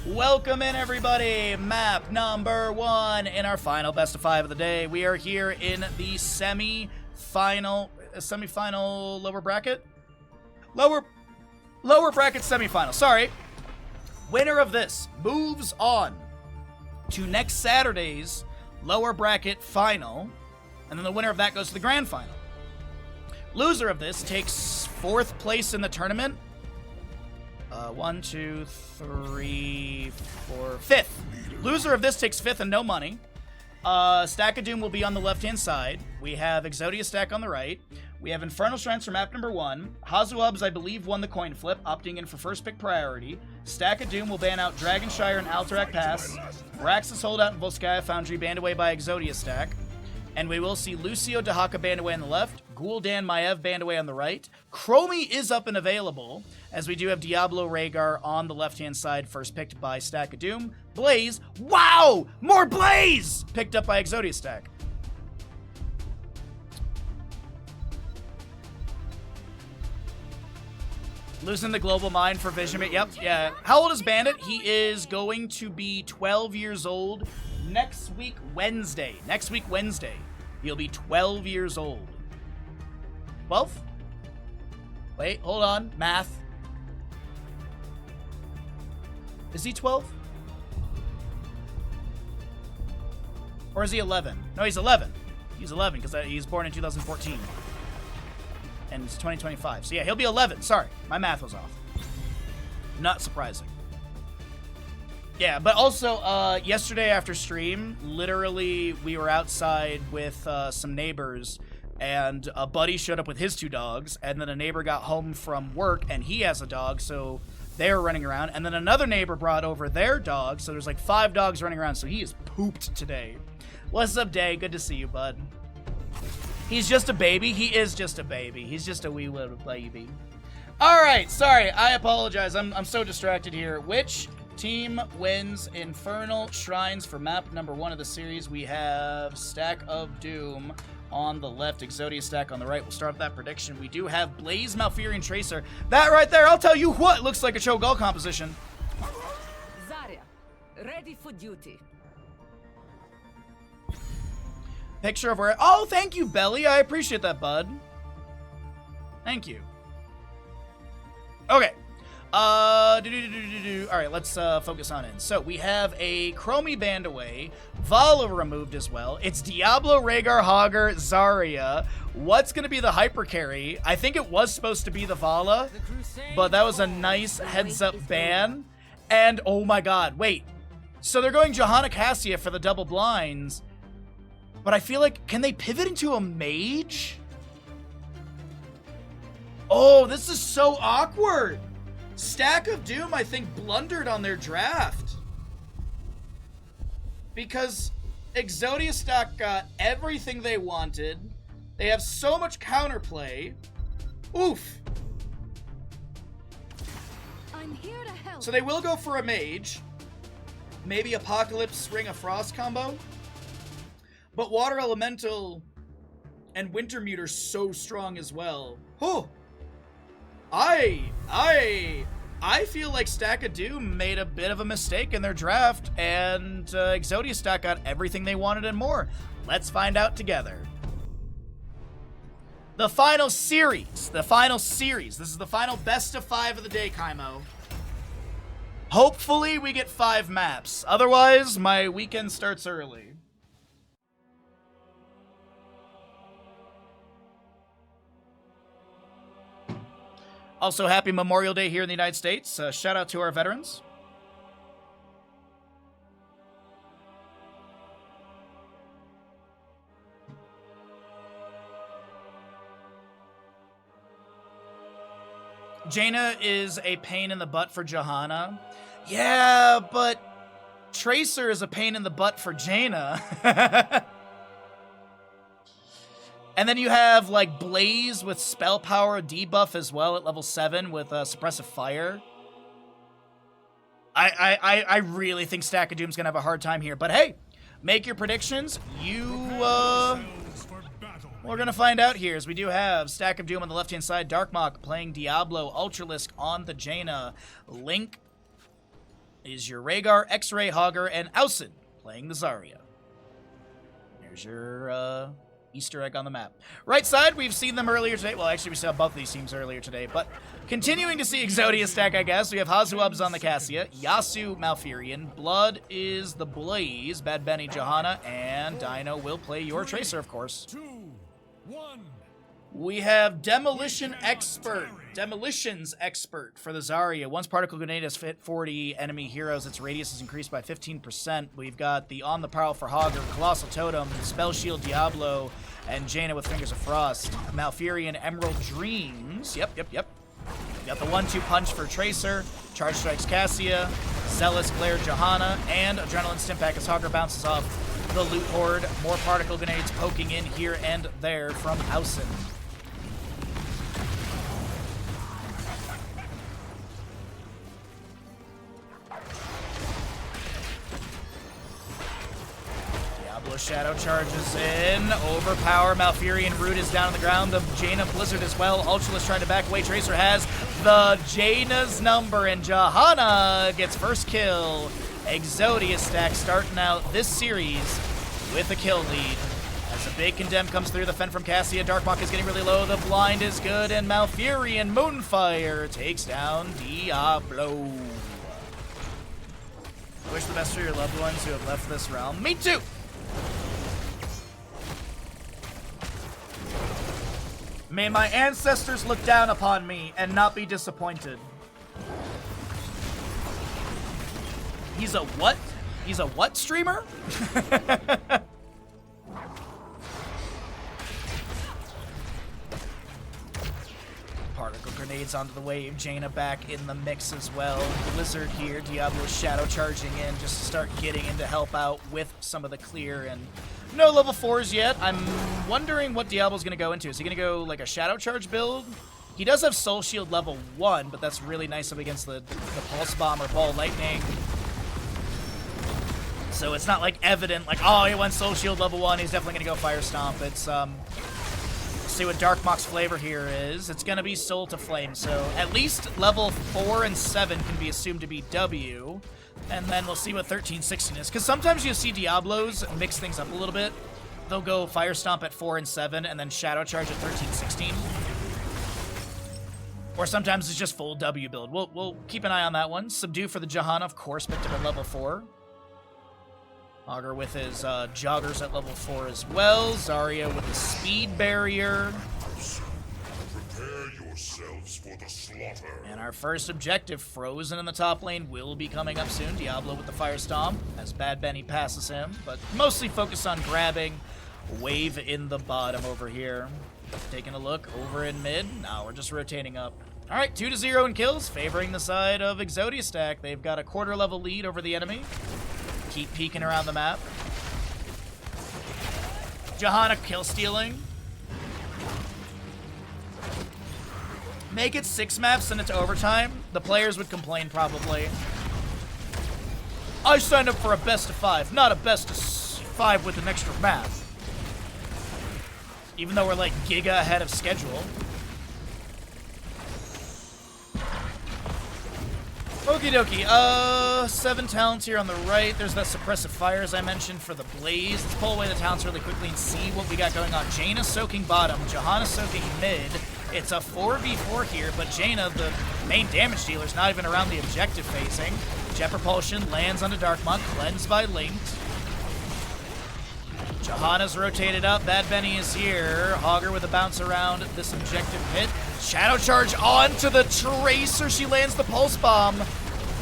Welcome in, everybody. Map number 1 in our final best of 5 of the day. We are here in the semi-final lower bracket? Lower bracket semi-final. Sorry. Winner of this moves on to next Saturday's lower bracket final, and then the winner of that goes to the grand final. Loser of this takes 4th place in the tournament. 1, 2, 3, 4, 5th. Loser of this takes 5th and no money. Stack of Doom will be on the left-hand side. We have Exodia Stack on the right. We have Infernal Shrines for map number 1. Hazuhubs, I believe, won the coin flip, opting in for first pick priority. Stack of Doom will ban out Dragonshire and Alterac Pass. Raxus Holdout and Volskaya Foundry banned away by Exodia Stack. And we will see Lucio Dahaka banned away on the left, Gul'dan Maev banned away on the right. Chromie is up and available, as we do have Diablo Rhaegar on the left-hand side, first picked by Stack of Doom. Blaze, wow! More Blaze! Picked up by Exodia Stack. Losing the global mind for Vision. Yep, yeah. How old is Bandit? He is going to be 12 years old next week, Wednesday. Next week, Wednesday. He'll be 12 years old. 12? Wait, hold on. Math. Is he 12? Or is he 11? No, he's 11. He's 11 because he's born in 2014. And it's 2025. So yeah, he'll be 11. Sorry, my math was off. Not surprising. Yeah, but also, yesterday after stream, literally, we were outside with some neighbors, and a buddy showed up with his 2 dogs, and then a neighbor got home from work, and he has a dog, so they were running around, and then another neighbor brought over their dog, so there's like 5 dogs running around, so he is pooped today. What's up, Day? Good to see you, bud. He's just a baby. He is just a baby. He's just a wee little baby. All right, sorry, I apologize. I'm so distracted here. Which team wins Infernal Shrines for map number 1 of the series? We have Stack of Doom on the left, Exodia Stack on the right. We'll start with that prediction. We do have Blaze, Malfurion, Tracer. That right there, I'll tell you what, looks like a Cho'Gall composition. Zarya, ready for duty. Picture of where... Oh, thank you, Belly. I appreciate that, bud. Thank you. Okay. All right, let's focus on it. So we have a Chromie banned away, Vala removed as well. It's Diablo, Rhaegar, Hogger, Zarya. What's going to be the hyper carry? I think it was supposed to be the Vala, but that was a nice heads-up ban. And, oh my god, wait. So they're going Johanna Cassia for the double blinds, but I feel like, can they pivot into a mage? Oh, this is so awkward. Stack of Doom, I think, blundered on their draft. Because Exodia Stack got everything they wanted. They have so much counterplay. Oof. I'm here to help. So they will go for a mage. Maybe Apocalypse Ring of Frost combo. But Water Elemental and Wintermute are so strong as well. Oh, I feel like Stack of Doom made a bit of a mistake in their draft, and Exodia Stack got everything they wanted and more. Let's find out together. The final series. The final series. This is the final best of 5 of the day, Kaimo. Hopefully we get 5 maps. Otherwise, my weekend starts early. Also, happy Memorial Day here in the United States. Shout out to our veterans. Jaina is a pain in the butt for Johanna. Yeah, but Tracer is a pain in the butt for Jaina. And then you have, like, Blaze with spell power debuff as well at level 7 with suppressive fire. I really think Stack of Doom's gonna have a hard time here. But hey, make your predictions. We're gonna find out here, as we do have Stack of Doom on the left-hand side, Darkmok playing Diablo, Ultralisk on the Jaina, Link is your Rhaegar, X-Ray, Hogger, and Ausen playing the Zarya. There's your Easter egg on the map. Right side, we've seen them earlier today. Well, actually, we saw both of these teams earlier today, but continuing to see Exodia stack, I guess. We have Hazuabs on the Cassia, Yasu Malfurion, Blood is the Blaze, Bad Benny Johanna, and Dino will play your Tracer, of course. 2, 1. We have Demolitions Expert for the Zarya. Once Particle Grenade has hit 40 enemy heroes, its radius is increased by 15%. We've got the On the Prowl for Hogger, Colossal Totem, Spell Shield Diablo, and Jaina with Fingers of Frost. Malfurion Emerald Dreams. Yep. We got the 1-2 punch for Tracer, Charge Strikes Cassia, Zealous Glare Johanna, and Adrenaline Stimpak as Hogger bounces off the Loot Horde. More Particle Grenades poking in here and there from Ausen. Shadow charges in. Overpower. Malfurion Root is down on the ground. The Jaina Blizzard as well. Ultralisk trying to back away. Tracer has the Jaina's number, and Johanna gets first kill. Exodia stack starting out this series with a kill lead. As a big condemn comes through, the Fen from Cassia. Darkmock is getting really low. The blind is good, and Malfurion Moonfire takes down Diablo. Wish the best for your loved ones who have left this realm. Me too! May my ancestors look down upon me and not be disappointed. He's a what? He's a what streamer? Particle grenades onto the wave. Jaina back in the mix as well. Blizzard here. Diablo Shadow charging in just to start getting in to help out with some of the clear, and no level 4s yet. I'm wondering what Diablo's going to go into. Is he going to go like a Shadow Charge build? He does have Soul Shield level 1, but that's really nice up against the Pulse Bomb or Ball Lightning. So it's not like evident, like, oh, he went Soul Shield level 1, he's definitely going to go Fire Stomp. It's, let's see what Darkmock's flavor here is. It's going to be Soul to Flame, so at least level 4 and 7 can be assumed to be W. And then we'll see what 13, 16 is. Because sometimes you'll see Diablos mix things up a little bit. They'll go Fire Stomp at 4 and 7, and then Shadow Charge at 13, 16. Or sometimes it's just full W build. We'll keep an eye on that one. Subdue for the Johanna, of course, picked up at level 4. Augur with his Joggers at level 4 as well. Zarya with the Speed Barrier. Prepare yourselves for the slaughter. And our first objective, Frozen in the top lane, will be coming up soon. Diablo with the Fire Stomp as Bad Benny passes him, but mostly focused on grabbing Wave in the bottom over here. Taking a look over in mid. Now we're just rotating up. All right, 2-0 in kills, favoring the side of Exodia stack. They've got a quarter level lead over the enemy. Keep peeking around the map. Johanna kill stealing. Make it 6 maps, send it to overtime. The players would complain probably. I signed up for a best of 5, not a best of 5 with an extra map. Even though we're like giga ahead of schedule. Okie dokie, 7 talents here on the right. There's that suppressive fire, as I mentioned, for the Blaze. Let's pull away the talents really quickly and see what we got going on. Jaina soaking bottom, Johanna soaking mid. It's a 4v4 here, but Jaina, the main damage dealer, is not even around the objective facing. Jet Propulsion lands onto Darkmock, cleansed by Linked. Johanna's rotated up, Bad Benny is here. Hogger with a bounce around this objective hit. Shadow Charge onto the Tracer, she lands the Pulse Bomb.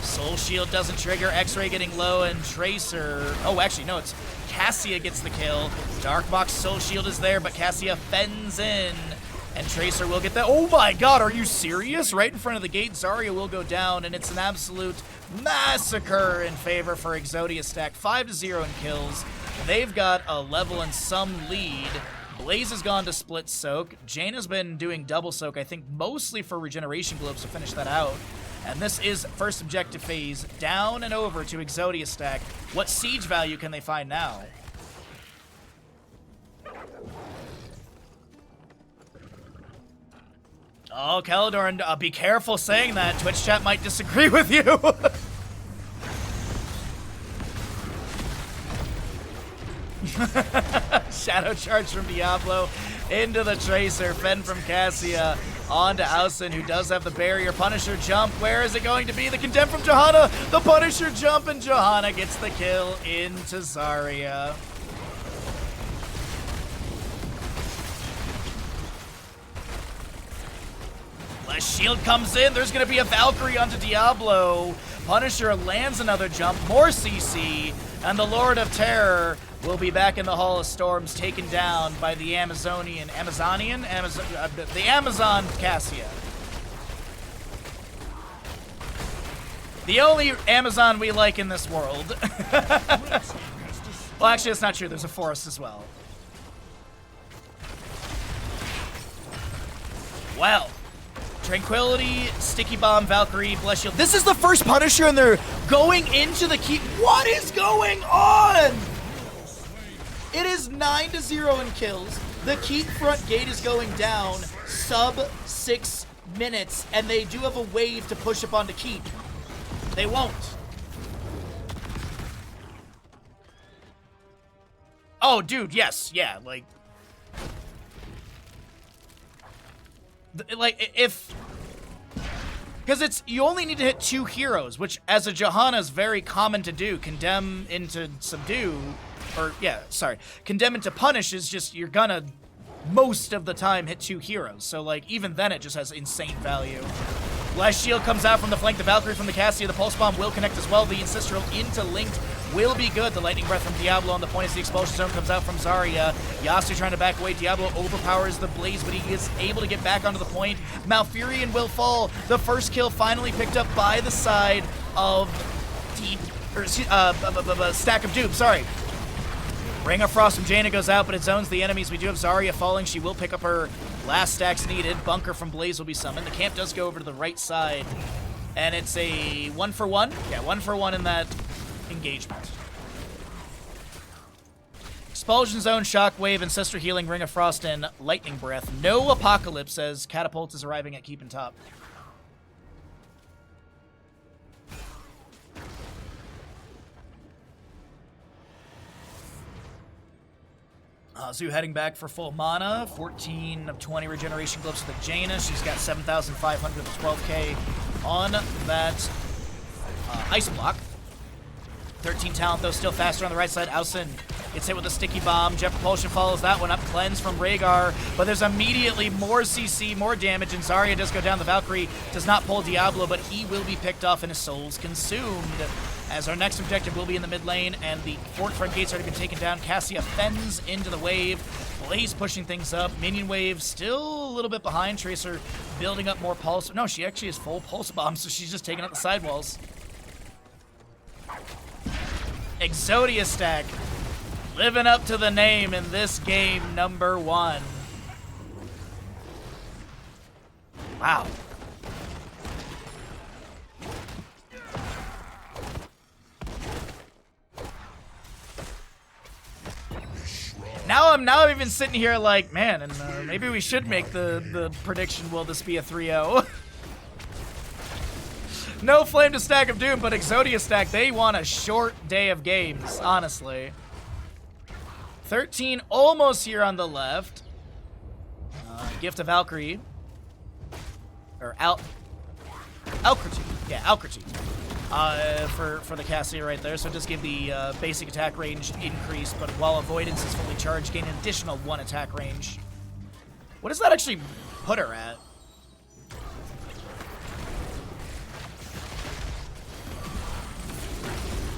Soul Shield doesn't trigger, X-Ray getting low, and Tracer... Oh, actually, no, it's Cassia gets the kill. Darkbox Soul Shield is there, but Cassia fends in. And Tracer will get that. Oh my god, are you serious? Right in front of the gate, Zarya will go down, and it's an absolute massacre in favor for Exodia stack. 5-0 in kills. They've got a level and some lead. Blaze has gone to split soak. Jaina's been doing double soak, I think mostly for regeneration globes to finish that out. And this is first objective phase, down and over to Exodia stack. What siege value can they find now? Oh, Caledorn, be careful saying that. Twitch chat might disagree with you. Shadow charge from Diablo into the Tracer. Fend from Cassia onto Ausen, who does have the barrier. Punisher jump. Where is it going to be? The Condemn from Johanna. The Punisher jump, and Johanna gets the kill into Zarya. Last shield comes in. There's going to be a Valkyrie onto Diablo. Punisher lands another jump. More CC. And the Lord of Terror will be back in the Hall of Storms, taken down by the the Amazon Cassia. The only Amazon we like in this world. Well, actually, that's not true. There's a Forest as well. Well, Tranquility, Sticky Bomb, Valkyrie, Bless Shield. This is the first Punisher, and they're going into the keep. What is going on? It is 9-0 in kills. The keep front gate is going down sub 6 minutes, and they do have a wave to push up onto keep. They won't. Oh, dude, yes, yeah, like if, because it's, you only need to hit 2 heroes, which as a Johanna is very common to do. Condemn into subdue, or yeah, sorry, condemn into punish is just, you're gonna most of the time hit 2 heroes. So like even then it just has insane value. Last shield comes out from the flank. The Valkyrie from the Cassia. The Pulse Bomb will connect as well. The Ancestral into Linked will be good. The Lightning Breath from Diablo on the point as the Expulsion Zone comes out from Zarya. Yasuo trying to back away. Diablo overpowers the Blaze, but he is able to get back onto the point. Malfurion will fall. The first kill finally picked up by the side of Stack of Doom. Sorry. Ring of Frost from Jaina goes out, but it zones the enemies. We do have Zarya falling. She will pick up her last stacks needed. Bunker from Blaze will be summoned. The camp does go over to the right side, and it's a 1-for-1. Yeah, 1-for-1 in that engagement. Expulsion Zone, Shockwave, Ancestor Healing, Ring of Frost, and Lightning Breath. No Apocalypse as Catapult is arriving at Keep and Top. Zoo heading back for full mana. 14 of 20 regeneration globes to the Jaina. She's got 7,500 with 12k on that ice block. 13 talent, though, still faster on the right side. Ausen gets hit with a Sticky Bomb. Jet Propulsion follows that one up. Cleanse from Rhaegar, but there's immediately more CC, more damage, and Zarya does go down. The Valkyrie does not pull Diablo, but he will be picked off and his soul's consumed. As our next objective will be in the mid lane, and the fort front gate's already been taken down. Cassia fends into the wave. Blaze pushing things up. Minion wave still a little bit behind. Tracer building up more pulse. No, she actually has full pulse bombs, so she's just taking out the sidewalls. Exodia stack living up to the name in this game, number 1. Wow. Now I'm even sitting here like, man, and maybe we should make the prediction, will this be a 3-0? No Flame to Stack of Doom, but Exodia stack, they want a short day of games, honestly. 13 almost here on the left. Gift of Valkyrie. Or Alcrati. Yeah, Alcrati. For the Cassia right there, so just give the basic attack range increase, but while Avoidance is fully charged, gain an additional 1 attack range. What does that actually put her at?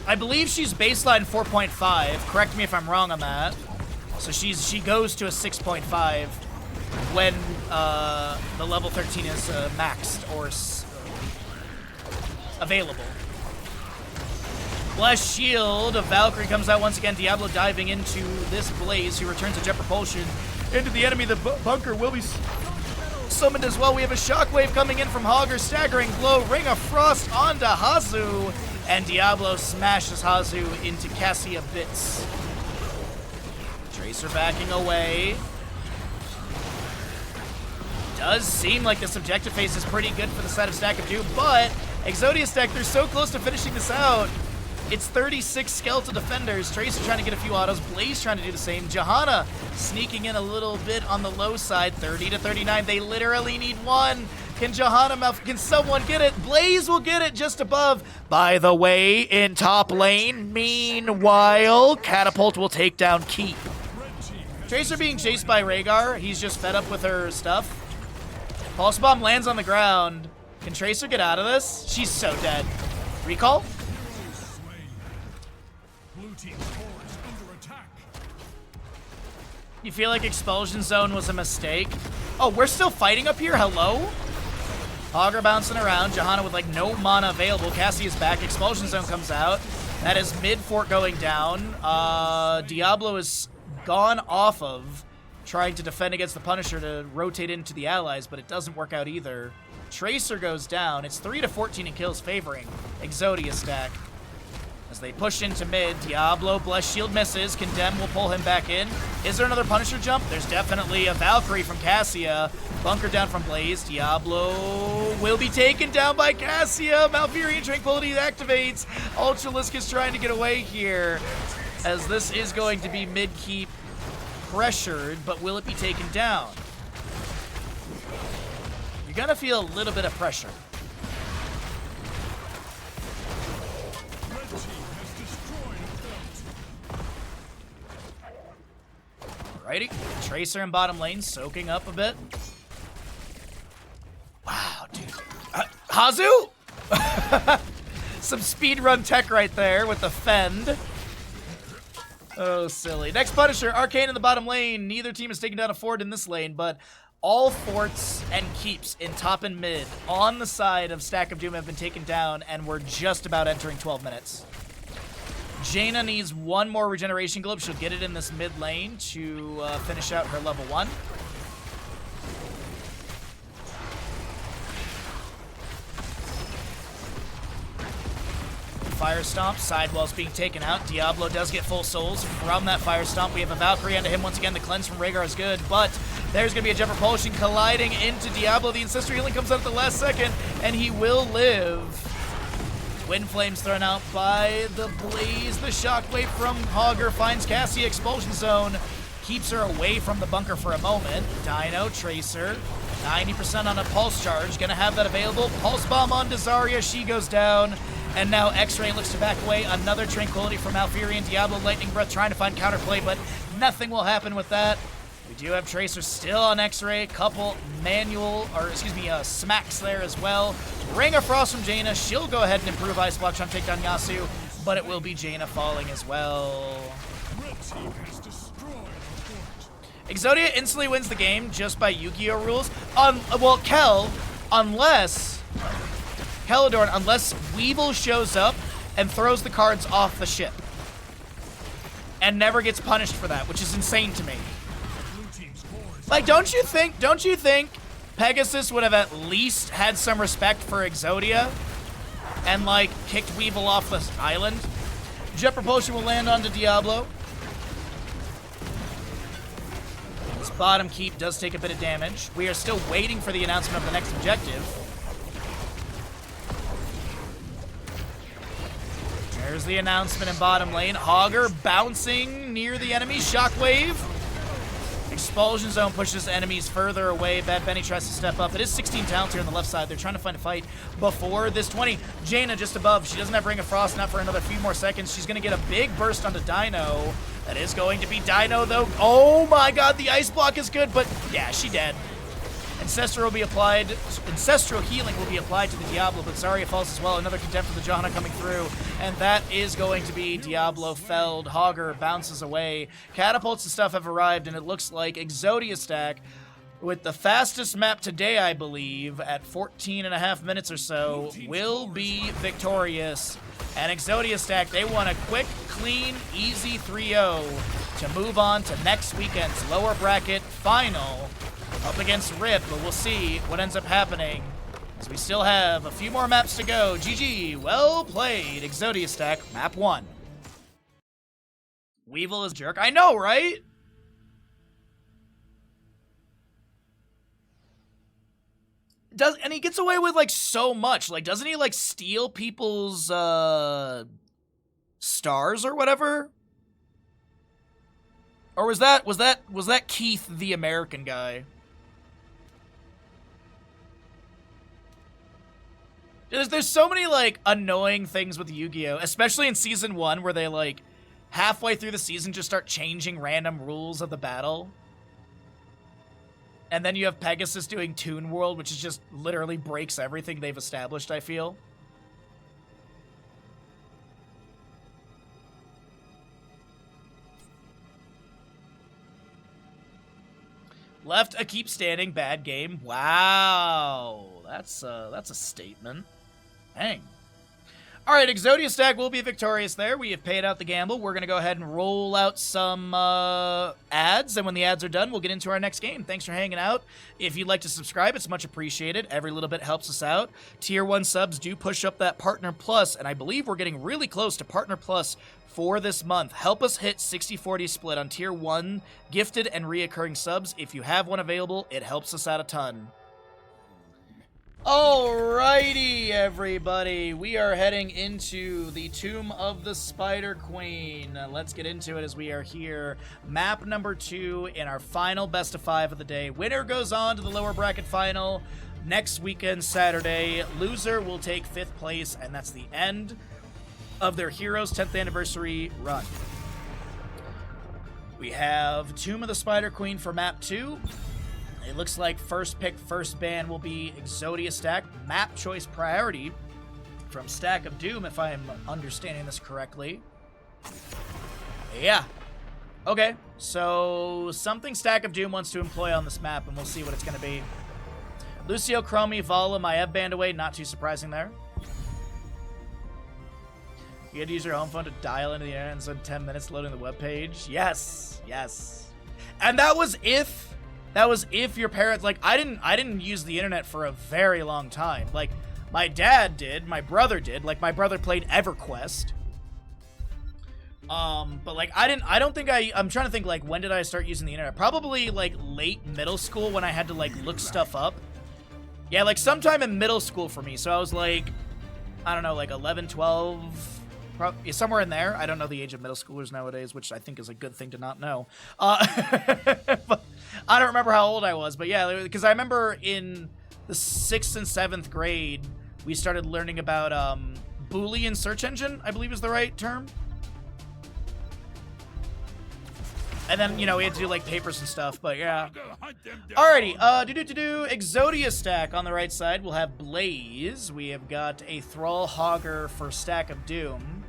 I believe she's baseline 4.5. Correct me if I'm wrong on that. So she goes to a 6.5 when the level 13 is maxed or available. Bless Shield of Valkyrie comes out once again. Diablo diving into this Blaze, who returns a Jet Propulsion into the enemy. The Bunker will be summoned as well. We have a Shockwave coming in from Hogger, Staggering Blow, Ring of Frost onto Hazu, and Diablo smashes Hazu into Cassia bits. Tracer backing away. Does seem like this objective phase is pretty good for the side of Stack of Doom, but Exodia stack, they're so close to finishing this out. It's 36 skeletal defenders. Tracer trying to get a few autos. Blaze trying to do the same. Johanna sneaking in a little bit on the low side. 30 to 39. They literally need one. Can Johanna can someone get it? Blaze will get it just above. By the way, in top lane, meanwhile, Catapult will take down Keep. Tracer being chased by Rhaegar. He's just fed up with her stuff. Pulse Bomb lands on the ground. Can Tracer get out of this? She's so dead. Recall? You feel like Expulsion Zone was a mistake? Oh, we're still fighting up here? Hello? Hogger bouncing around. Johanna with, like, no mana available. Cassie is back. Expulsion Zone comes out. That is mid-fort going down. Diablo is gone off of trying to defend against the Punisher to rotate into the allies, but it doesn't work out either. Tracer goes down. It's 3 to 14 in kills favoring Exodia stack. As they push into mid, Diablo, Blessed Shield misses. Condemn will pull him back in. Is there another Punisher jump? There's definitely a Valkyrie from Cassia. Bunker down from Blaze. Diablo will be taken down by Cassia. Malfurion Tranquility activates. Ultralisk is trying to get away here, as this is going to be mid-keep pressured, but will it be taken down? You're gonna feel a little bit of pressure. Alrighty, Tracer in bottom lane, soaking up a bit. Wow, dude. Hazu? Some speedrun tech right there with the fend. Oh, silly. Next Punisher, Arcane in the bottom lane. Neither team has taken down a fort in this lane, but all forts and keeps in top and mid on the side of Stack of Doom have been taken down, and we're just about entering 12 minutes. Jaina needs one more regeneration globe. She'll get it in this mid lane to finish out her level 1. Fire Stomp, sidewall's being taken out. Diablo does get full souls from that Fire Stomp. We have a Valkyrie onto him once again. The cleanse from Rhaegar is good, but there's going to be a Jet Propulsion colliding into Diablo. The Ancestral Healing comes out at the last second, and he will live. Twin Flames thrown out by the Blaze. The Shockwave from Hogger finds Cassie. Expulsion Zone keeps her away from the bunker for a moment. Dino, Tracer, 90% on a Pulse Charge. Gonna have that available. Pulse Bomb on Zarya. She goes down. And now X-Ray looks to back away. Another Tranquility from Malfurion. Diablo, Lightning Breath trying to find counterplay, but nothing will happen with that. We do have Tracer still on X-Ray. Couple smacks there as well. Ring of Frost from Jaina. She'll go ahead and improve Ice Block, trying to take down Yasuo, but it will be Jaina falling as well. Exodia instantly wins the game just by Yu-Gi-Oh rules. Helidorn, unless Weevil shows up and throws the cards off the ship. And never gets punished for that, which is insane to me. Like, don't you think Pegasus would have at least had some respect for Exodia and, like, kicked Weevil off the island? Jet Propulsion will land onto Diablo. This bottom keep does take a bit of damage. We are still waiting for the announcement of the next objective. There's the announcement in bottom lane. Hogger bouncing near the enemy. Shockwave. Expulsion Zone pushes enemies further away. Bad Benny tries to step up. It is 16 talents here on the left side. They're trying to find a fight before this 20. Jaina just above. She doesn't have Ring of Frost, not for another few more seconds. She's going to get a big burst onto Dino. That is going to be Dino, though. Oh my god, the Ice Block is good, but yeah, she dead. Ancestral Healing will be applied to the Diablo, but Zarya falls as well. Another Condemn for the Johanna coming through, and that is going to be Diablo felled. Hogger bounces away. Catapults and stuff have arrived, and it looks like Exodia stack, with the fastest map today, I believe, at 14 and a half minutes or so, will be victorious. And Exodia stack, they want a quick, clean, easy 3-0 to move on to next weekend's lower bracket final. Up against Rip, but we'll see what ends up happening, as we still have a few more maps to go. GG, well played. Exodia stack, map 1. Weevil is jerk. I know, right? And he gets away with, like, so much. Like, doesn't he, like, steal people's, stars or whatever? Or was that Keith the American guy? There's so many, like, annoying things with Yu-Gi-Oh! Especially in Season 1, where they, like, halfway through the season just start changing random rules of the battle. And then you have Pegasus doing Toon World, which is just literally breaks everything they've established, I feel. Left a keep standing, bad game. Wow. That's a statement. Dang. All right, Exodia stack will be victorious there. We have paid out the gamble. We're going to go ahead and roll out some ads, and when the ads are done, we'll get into our next game. Thanks for hanging out. If you'd like to subscribe, it's much appreciated. Every little bit helps us out. Tier 1 subs do push up that Partner Plus, and I believe we're getting really close to Partner Plus for this month. Help us hit 60-40 split on Tier 1 gifted and reoccurring subs. If you have one available, it helps us out a ton. Alrighty, everybody. We are heading into the Tomb of the Spider Queen. Let's get into it as we are here. Map number 2 in our final best of 5 of the day. Winner goes on to the lower bracket final next weekend, Saturday. Loser will take 5th place, and that's the end of their Heroes 10th anniversary run. We have Tomb of the Spider Queen for map 2. It looks like first pick, first ban will be Exodia stack. Map choice priority from Stack of Doom, if I'm understanding this correctly. Yeah. Okay, so something Stack of Doom wants to employ on this map, and we'll see what it's going to be. Lucio, Chromie, Vala, Maev banned away. Not too surprising there. You had to use your home phone to dial into the internet and spend 10 minutes loading the webpage. Yes, yes. And that was if your parents, like, I didn't use the internet for a very long time. Like, my dad did, my brother did. Like, my brother played EverQuest. But like, I'm trying to think, like, when did I start using the internet? Probably like late middle school when I had to like look stuff up. Yeah, like sometime in middle school for me. So I was like, I don't know, like 11, 12, somewhere in there. I don't know the age of middle schoolers nowadays, which I think is a good thing to not know. But I don't remember how old I was, but yeah, because I remember in the 6th and 7th grade, we started learning about Boolean search engine, I believe is the right term. And then, you know, we had to do, like, papers and stuff, but yeah. Alrighty, Exodia stack on the right side. We'll have Blaze. We have got a Thrall Hogger for Stack of Doom.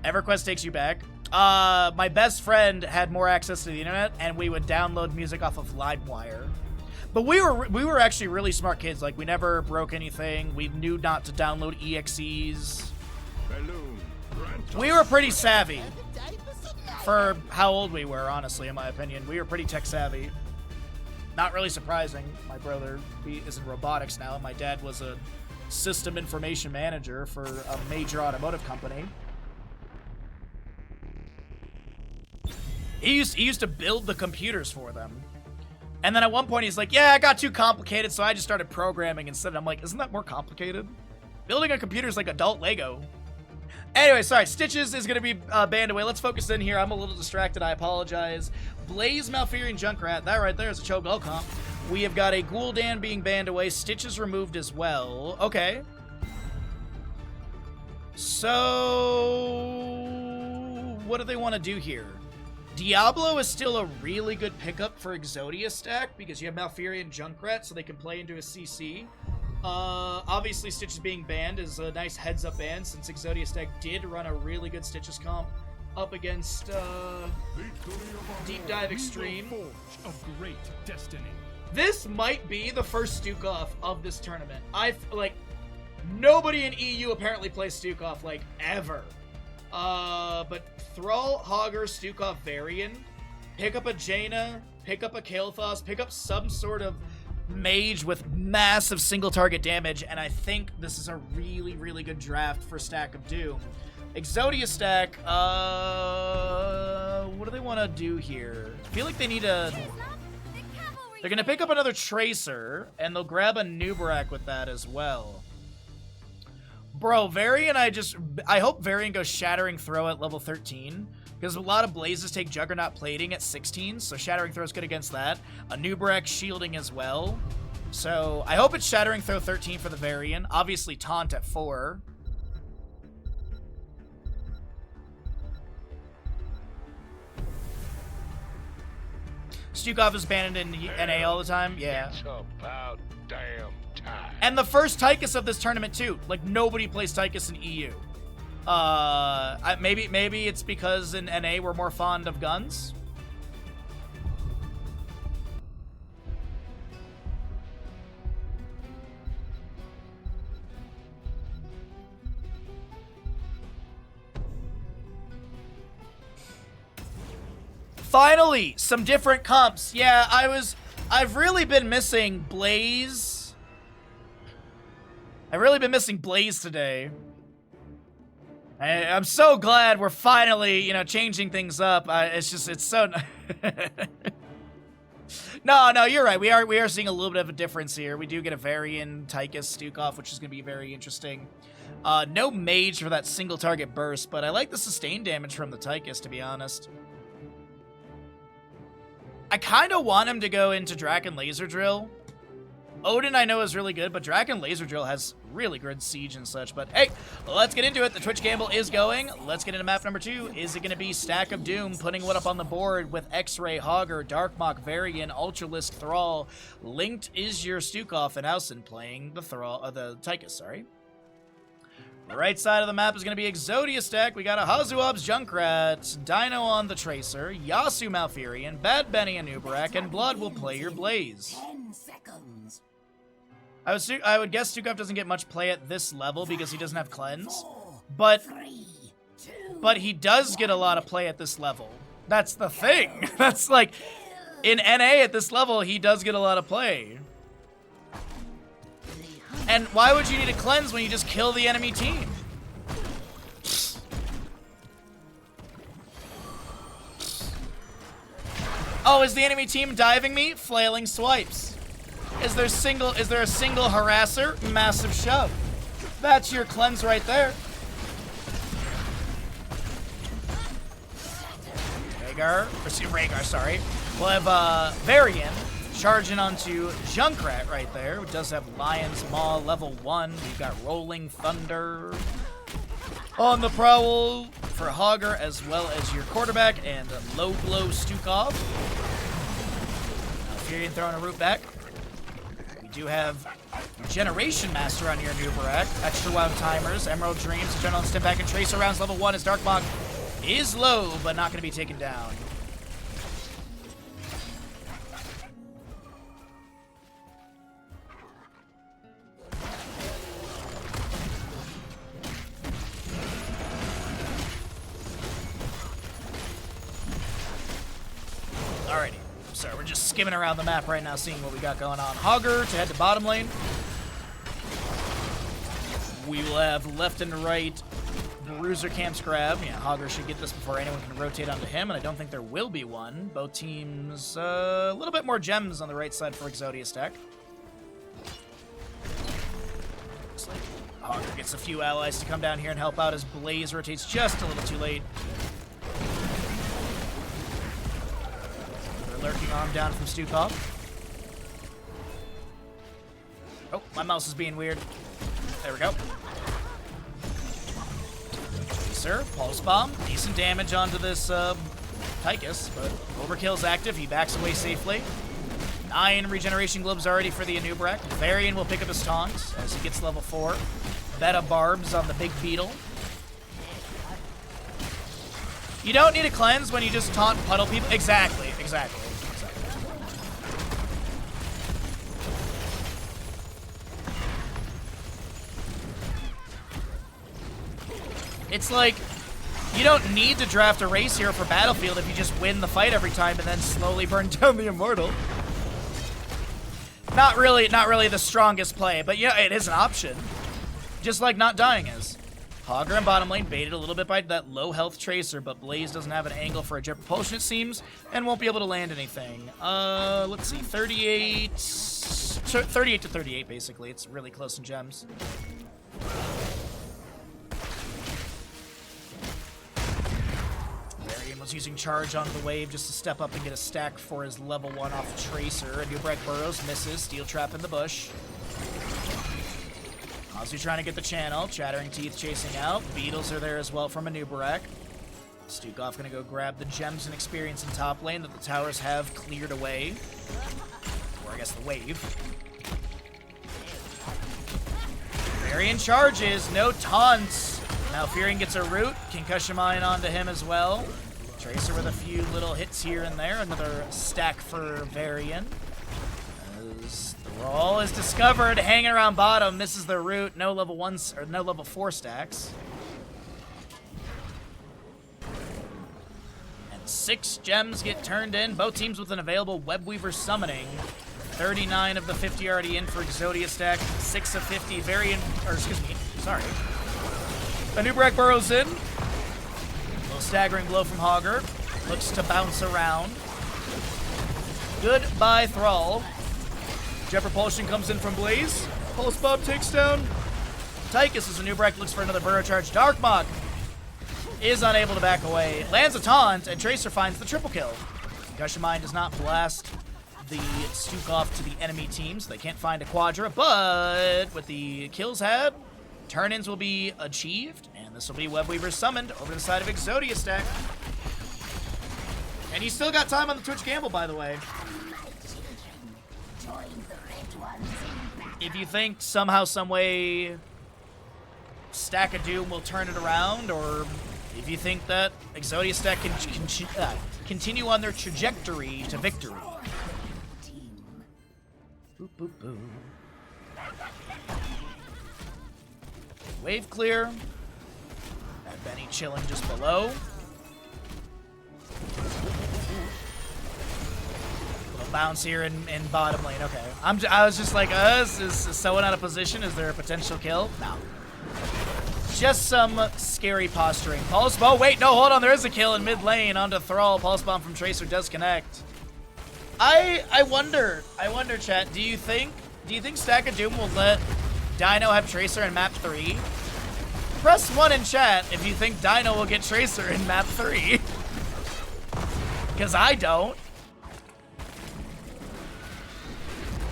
EverQuest takes you back. My best friend had more access to the internet, and we would download music off of LimeWire. But we were actually really smart kids. Like, we never broke anything. We knew not to download EXEs. We were pretty savvy. For how old we were, honestly, in my opinion. We were pretty tech savvy. Not really surprising. My brother is in robotics now, and my dad was a system information manager for a major automotive company. He used to build the computers for them. And then at one point he's like, yeah, I got too complicated, so I just started programming instead. I'm like, isn't that more complicated? Building a computer is like adult Lego. Anyway, sorry, Stitches is going to be banned away. Let's focus in here. I'm a little distracted. I apologize. Blaze, Malfurion, Junkrat. That right there is a Cho'Gall comp. We have got a Gul'dan being banned away. Stitches removed as well. Okay. So, what do they want to do here? Diablo is still a really good pickup for Exodia stack because you have Malfurion, Junkrat, so they can play into a CC. Obviously Stitches being banned is a nice heads-up ban since Exodia stack did run a really good Stitches comp up against Deep Dive Extreme. Of great destiny. This might be the first Stukov of this tournament. Like, nobody in EU apparently plays Stukov, like, ever. But Thrall, Hogger, Stukov, Varian, pick up a Jaina, pick up a Kael'thas, pick up some sort of mage with massive single target damage, and I think this is a really, really good draft for Stack of Doom. Exodia stack, what do they want to do here? I feel like they need a... They're going to pick up another Tracer, and they'll grab a Nubarak with that as well. Bro, Varian, I hope Varian goes Shattering Throw at level 13. Because a lot of Blazes take Juggernaut Plating at 16, so Shattering Throw is good against that. A Nubrek shielding as well. So I hope it's Shattering Throw 13 for the Varian. Obviously Taunt at 4. Stukov is banned in NA all the time. Yeah. It's about damn time. And the first Tychus of this tournament too. Like nobody plays Tychus in EU. Maybe it's because in NA we're more fond of guns. Finally, some different comps. Yeah, I've really been missing Blaze. I've really been missing Blaze today. I'm so glad we're finally, you know, changing things up. It's so... No, you're right. We are seeing a little bit of a difference here. We do get a Varian Tychus Stukov, which is going to be very interesting. No Mage for that single target burst, but I like the sustained damage from the Tychus, to be honest. I kind of want him to go into Draken Laser Drill. Odin, I know, is really good, but Draken Laser Drill has really good siege and such. But hey, let's get into it. The Twitch gamble is going. Let's get into map number 2. Is it going to be Stack of Doom putting what up on the board with X-Ray, Hogger, Darkmok, Varian, Ultralisk, Thrall? Linked is your Stukov and Hausen playing the Tychus, sorry. The right side of the map is going to be Exodia stack. We got a Hazuob's Junkrat, Dino on the Tracer, Yasu Malfurion, Bad Benny and Nubarak, and Blood will play your Blaze. 10 seconds. I would guess Stukov doesn't get much play at this level because he doesn't have Cleanse, 4, but 3, 2, he does get a lot of play at this level. That's the thing. That's like, in NA at this level, he does get a lot of play. And why would you need a Cleanse when you just kill the enemy team? Oh, is the enemy team diving me? Flailing swipes. Is there a single harasser? Massive shove. That's your Cleanse right there. Rhaegar, sorry. We'll have Varian charging onto Junkrat right there, who does have Lion's Maw level 1. We've got Rolling Thunder on the prowl for Hogger, as well as your quarterback, and Low Blow Stukov. Furion throwing a root back. We do have Generation Master on your Nubarak, Extra Wild Timers, Emerald Dreams, General Step Back, and Tracer rounds level 1 as Darkmok is low, but not going to be taken down. Alrighty, sorry, we're just skimming around the map right now, seeing what we got going on. Hogger to head to bottom lane. We will have left and right Bruiser Camp's grab. Yeah, Hogger should get this before anyone can rotate onto him, and I don't think there will be one. Both teams, a little bit more gems on the right side for Exodia stack. Looks like Hogger gets a few allies to come down here and help out as Blaze rotates just a little too late. Lurking arm down from Stukov. Oh, my mouse is being weird. There we go. Sir, Pulse Bomb. Decent damage onto this Tychus, but Overkill's active. He backs away safely. 9 regeneration globes already for the Anubarak. Varian will pick up his taunt as he gets level 4. Beta Barbs on the big beetle. You don't need a Cleanse when you just taunt puddle people. Exactly. It's like, you don't need to draft a race hero for Battlefield if you just win the fight every time and then slowly burn down the Immortal. Not really the strongest play, but yeah, it is an option. Just like not dying is. Hogger in bottom lane, baited a little bit by that low health Tracer, but Blaze doesn't have an angle for a Jet Propulsion, it seems, and won't be able to land anything. Let's see, 38 to 38, basically. It's really close in gems. Mapno's using charge onto the wave just to step up and get a stack for his level 1 off Tracer. And Nubrek burrows, misses, steel trap in the bush. Ozzy trying to get the channel, Chattering Teeth chasing out. Beetles are there as well from a Nubrek. Stukov gonna go grab the gems and experience in top lane that the towers have cleared away. Or I guess the wave. Varian charges, no taunts. Malfurion gets a root, Concussion Mine onto him as well. Tracer with a few little hits here and there, another stack for Varian. As the roll is discovered, hanging around bottom, misses the root, no level 1 or no level 4 stacks. And 6 gems get turned in, both teams with an available Webweaver summoning. 39 of the 50 already in for Exodia stack, 6 of 50 Varian, or excuse me, sorry. Nubrek burrows in. A little staggering blow from Hogger. Looks to bounce around. Goodbye, Thrall. Jet Propulsion comes in from Blaze. Pulse Bob takes down Tychus as Nubrek looks for another burrow charge. Darkmok is unable to back away. Lands a taunt, and Tracer finds the triple kill. Concussion Mine does not blast the Stukov to the enemy team, so they can't find a Quadra, but with the kills had, turn-ins will be achieved, and this will be Webweaver summoned over to the side of Exodia stack. And you still got time on the Twitch gamble, by the way. If you think somehow, some way, Stack of Doom will turn it around, or if you think that Exodia stack can continue on their trajectory to victory. Boop, boop, boop. Wave clear. Got Benny chilling just below. Little bounce here in bottom lane. Okay. I was just like, is someone out of position? Is there a potential kill? No. Just some scary posturing. Pulse Bomb. Wait, no, hold on. There is a kill in mid lane onto Thrall. Pulse Bomb from Tracer does connect. I wonder, chat, do you think Stack of Doom will let Dino have Tracer in map 3? Press 1 in chat if you think Dino will get Tracer in map 3. Because I don't.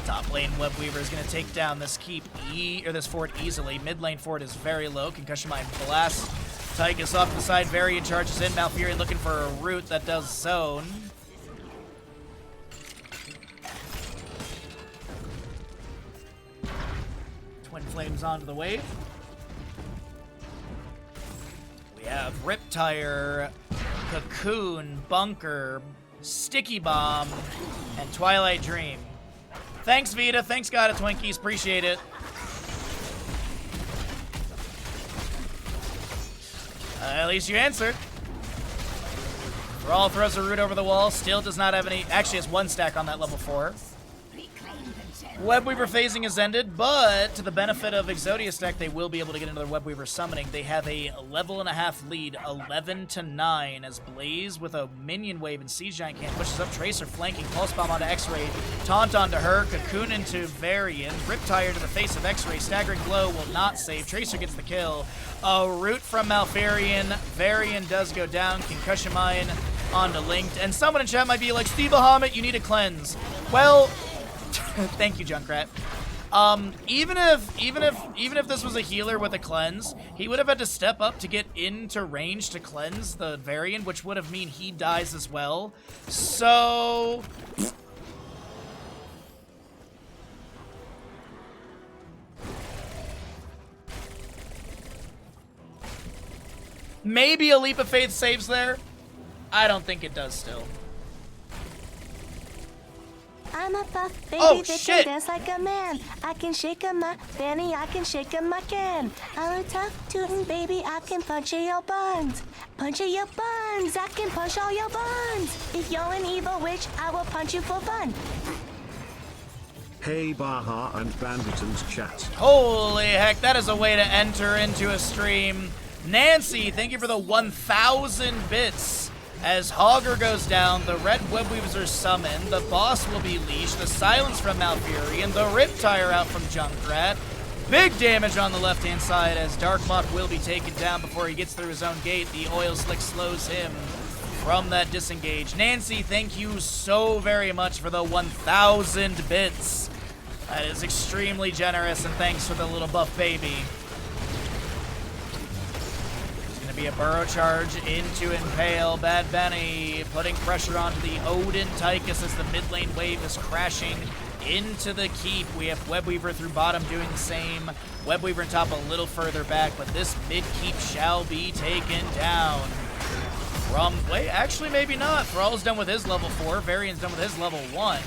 Top lane Webweaver is going to take down this this fort easily. Mid lane fort is very low. Concussion Mine blast. Tychus off to the side. Varian charges in. Malfurion looking for a root that does zone. Twin Flames onto the wave. We have Riptire, Cocoon, Bunker, Sticky Bomb, and Twilight Dream. Thanks, Vita. Thanks, God of Twinkies. Appreciate it. At least you answered. Thrall throws a root over the wall. Still does not have any. Actually, has 1 stack on that level 4. Webweaver phasing has ended, but to the benefit of Exodia stack, they will be able to get another Webweaver summoning. They have a level and a half lead, 11-9, as Blaze with a minion wave and Siege Giant Can pushes up Tracer, flanking Pulse Bomb onto X-Ray, Taunt onto her, Cocoon into Varian, Riptire to the face of X-Ray, Staggering Blow will not save, Tracer gets the kill, a root from Malfurion, Varian does go down, Concussion Mine onto Linked, and someone in chat might be like, Steve Bahamut, you need a cleanse. Well, thank you, Junkrat. Even if this was a healer with a cleanse, he would have had to step up to get into range to cleanse the Varian, which would have mean he dies as well. So maybe a leap of faith saves there. I don't think it does still. I'm a buff baby Oh, that shit. can dance like a man. I can shake 'em my fanny, I can shake 'em I can. I'm a tough tootin' baby, I can punch in your buns. Punch in your buns, I can punch all your buns. If you're an evil witch, I will punch you for fun. Hey Baha and Banditons chat. Holy heck, that is a way to enter into a stream. Nancy, thank you for the 1,000 bits. As Hogger goes down, the red Webweavers are summoned, the boss will be leashed, the silence from Malfurion, the Riptire out from Junkrat. Big damage on the left-hand side as Darkmok will be taken down before he gets through his own gate. The oil slick slows him. from that disengage. Nancy, thank you so very much for the 1,000 bits. That is extremely generous, and thanks for the little buff baby. There's going to be a burrow charge into Impale. Bad Benny putting pressure onto the Odin Tychus as the mid lane wave is crashing into the keep. We have Webweaver through bottom doing the same. Webweaver on top a little further back, but this mid keep shall be taken down. Wait, actually maybe not. Thrall's done with his level 4. Varian's done with his level 1.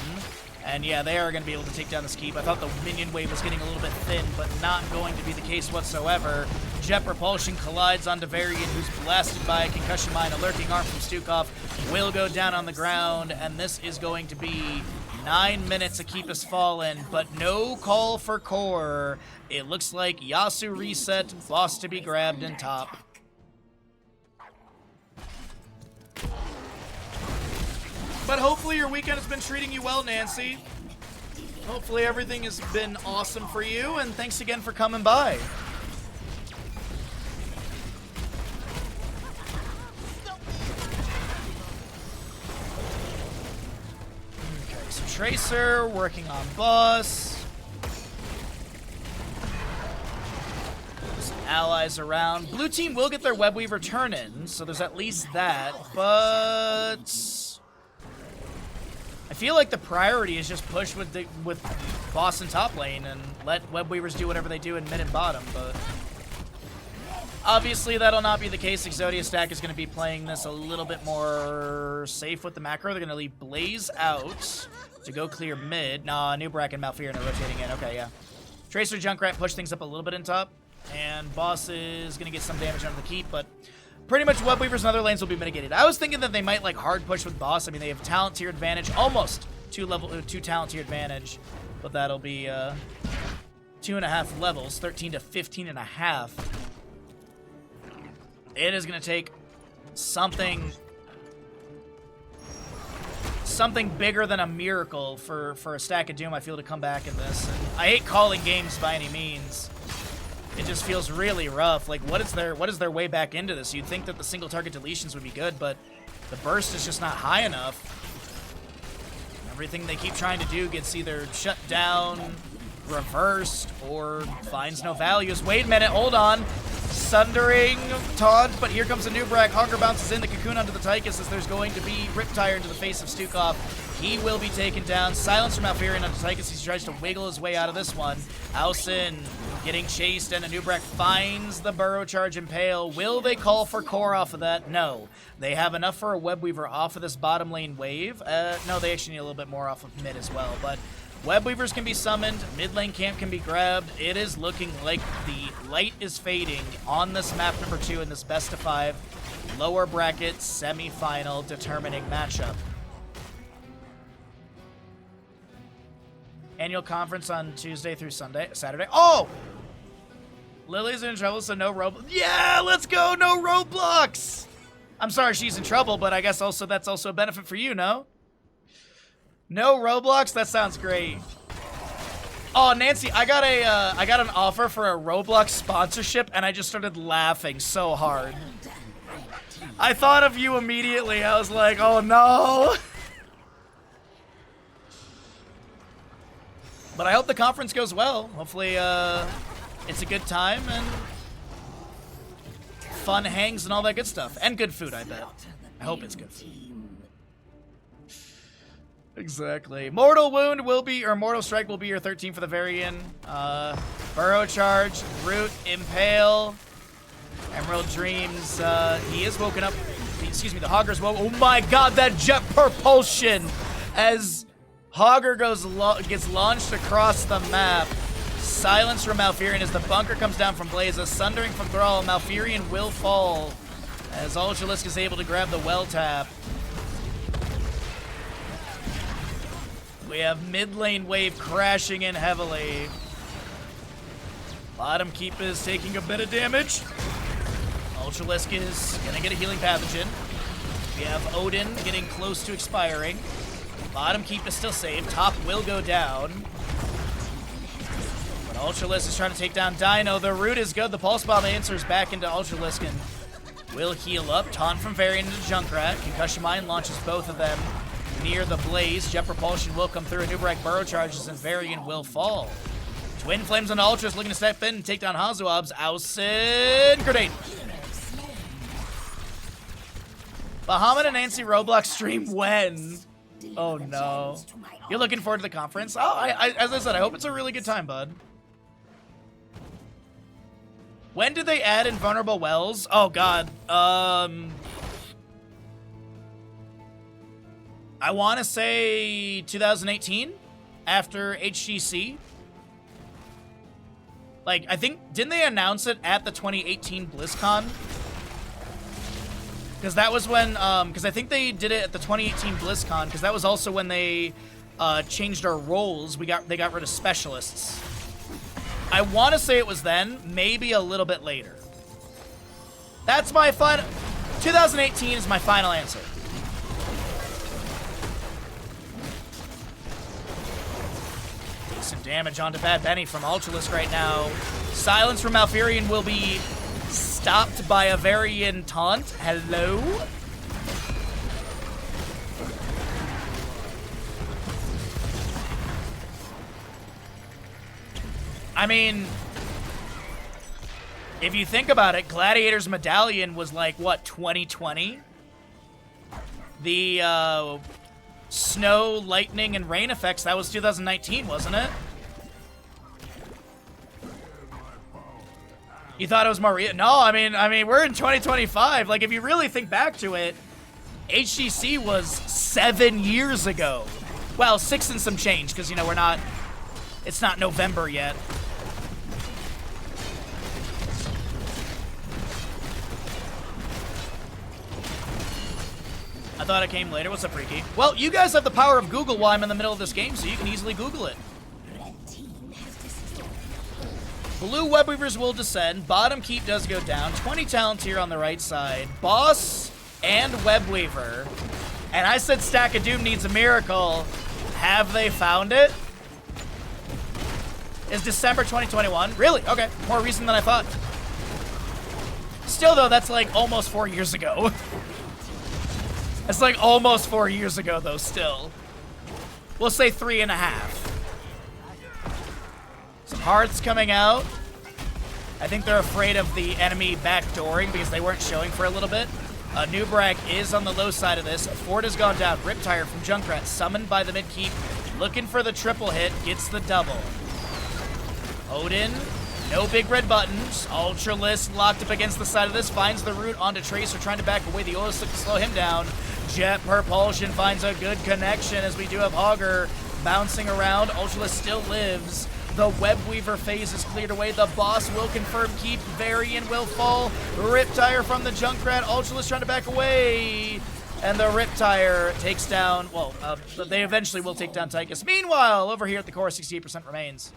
And yeah, they are going to be able to take down this keep. I thought the minion wave was getting a little bit thin, but not going to be the case whatsoever. Jet Propulsion collides onto Varian, who's blasted by a concussion mine. A lurking arm from Stukov will go down on the ground, and this is going to be 9 minutes to keep us fallen, but no call for core. It looks like Yasu reset, boss to be grabbed in top. But hopefully your weekend has been treating you well, Nancy. Hopefully everything has been awesome for you, and thanks again for coming by. Okay, so Tracer working on boss. Some allies around. Blue team will get their Webweaver turn in, so there's at least that, but I feel like the priority is just push with boss and top lane and let Webweavers do whatever they do in mid and bottom, but obviously that'll not be the case. Exodia stack is going to be playing this a little bit more safe with the macro. They're going to leave Blaze out to go clear mid. Nah, New Brack and Malfear are rotating in. Okay, yeah. Tracer Junkrat push things up a little bit in top, and boss is going to get some damage on the keep, but pretty much Webweavers and other lanes will be mitigated. I was thinking that they might like hard push with boss. I mean, they have talent tier advantage, almost two talent tier advantage, but that'll be 2.5 levels, 13 to 15.5. It is going to take something bigger than a miracle for a stack of doom, I feel, to come back in this. And I hate calling games by any means. It just feels really rough. Like, what is their way back into this? You'd think that the single target deletions would be good, but the burst is just not high enough. Everything they keep trying to do gets either shut down, reversed, or finds no values. Wait a minute, hold on. Sundering taunt, but here comes a new Brack. Hunger bounces in the cocoon onto the Tychus as there's going to be Riptire into the face of Stukov. He will be taken down. Silence from Malfurion onto Tychus. He tries to wiggle his way out of this one. Alcin getting chased, and Anubrak finds the burrow charge Impale. Will they call for core off of that? No. They have enough for a Webweaver off of this bottom lane wave. No, they actually need a little bit more off of mid as well, but Webweavers can be summoned, mid lane camp can be grabbed. It is looking like the light is fading on this map number 2 in this best of 5 lower bracket semi-final determining matchup. Annual conference on Tuesday through Saturday. Oh! Lily's in trouble, so no Roblox. Yeah, let's go, no Roblox! I'm sorry she's in trouble, but I guess also that's also a benefit for you, no? No Roblox? That sounds great. Oh, Nancy, I got an offer for a Roblox sponsorship, and I just started laughing so hard. I thought of you immediately. I was like, oh no! But I hope the conference goes well. Hopefully, it's a good time and fun hangs and all that good stuff. And good food, I bet. I hope it's good food. Exactly. Mortal Wound will be, or Mortal Strike will be your 13 for the Varian. Burrow Charge, Root, Impale, Emerald Dreams. He is woken up. Excuse me, the Hogger's woke. Oh my god, that Jet Propulsion! As Hogger gets launched across the map. Silence from Malfurion as the bunker comes down from Blaze. A Sundering from Thrall. Malfurion will fall as Ultralisk is able to grab the well tap. We have mid lane wave crashing in heavily. Bottom keep is taking a bit of damage. Ultralisk is gonna get a healing pathogen. We have Odin getting close to expiring. Bottom keep is still safe. Top will go down. But Ultralisk is trying to take down Dino. The root is good. The Pulse Bomb answers back into Ultralisk, and will heal up. Taunt from Varian into Junkrat. Concussion Mine launches both of them near the Blaze. Jet Propulsion will come through. Nubrek Burrow charges and Varian will fall. Twin Flames on Ultras looking to step in and take down Hazuab's. Ausin Grenade. Bahamut and Nancy Roblox stream when? Oh no. You're looking forward to the conference? Oh, as I said, I hope it's a really good time, bud. When did they add Invulnerable Wells? Oh god. I want to say 2018 after HGC. Like, I think, didn't they announce it at the 2018 BlizzCon? Because that was when, because I think they did it at the 2018 BlizzCon, because that was also when they changed our roles. They got rid of specialists. I want to say it was then, maybe a little bit later. That's my final, 2018 is my final answer. Decent damage onto Bad Benny from Ultralisk right now. Silence from Malfurion will be stopped by a Varian taunt. Hello? I mean, if you think about it, Gladiator's Medallion was like, what, 2020? The snow, lightning, and rain effects, that was 2019, wasn't it? You thought it was more No, I mean, we're in 2025. Like, if you really think back to it, HGC was 7 years ago. Well, 6 and some change, because, you know, it's not November yet. I thought it came later. What's up, Freaky? Well, you guys have the power of Google while I'm in the middle of this game, so you can easily Google it. Blue Webweavers will descend. Bottom keep does go down. 20 talents here on the right side. Boss and Webweaver. And I said Stack of Doom needs a miracle. Have they found it? Is December 2021? Really? Okay. More recent than I thought. Still, though, that's like almost 4 years ago. It's like almost 4 years ago, though, still. We'll say 3.5. Some hearts coming out. I think they're afraid of the enemy backdooring because they weren't showing for a little bit. Nubrek is on the low side of this. Ford has gone down. Riptire from Junkrat, summoned by the mid-keep. Looking for the triple hit, gets the double. Odin, no big red buttons. Ultralisk locked up against the side of this. Finds the root onto Tracer, trying to back away. The Oilslick to slow him down. Jet Propulsion finds a good connection as we do have Hogger bouncing around. Ultralisk still lives. The Webweaver phase is cleared away. The boss will confirm keep. Varian will fall. Riptire from the Junkrat. Ultralisk trying to back away. And the Riptire takes down, well, they eventually will take down Tychus. Meanwhile, over here at the core, 68% remains.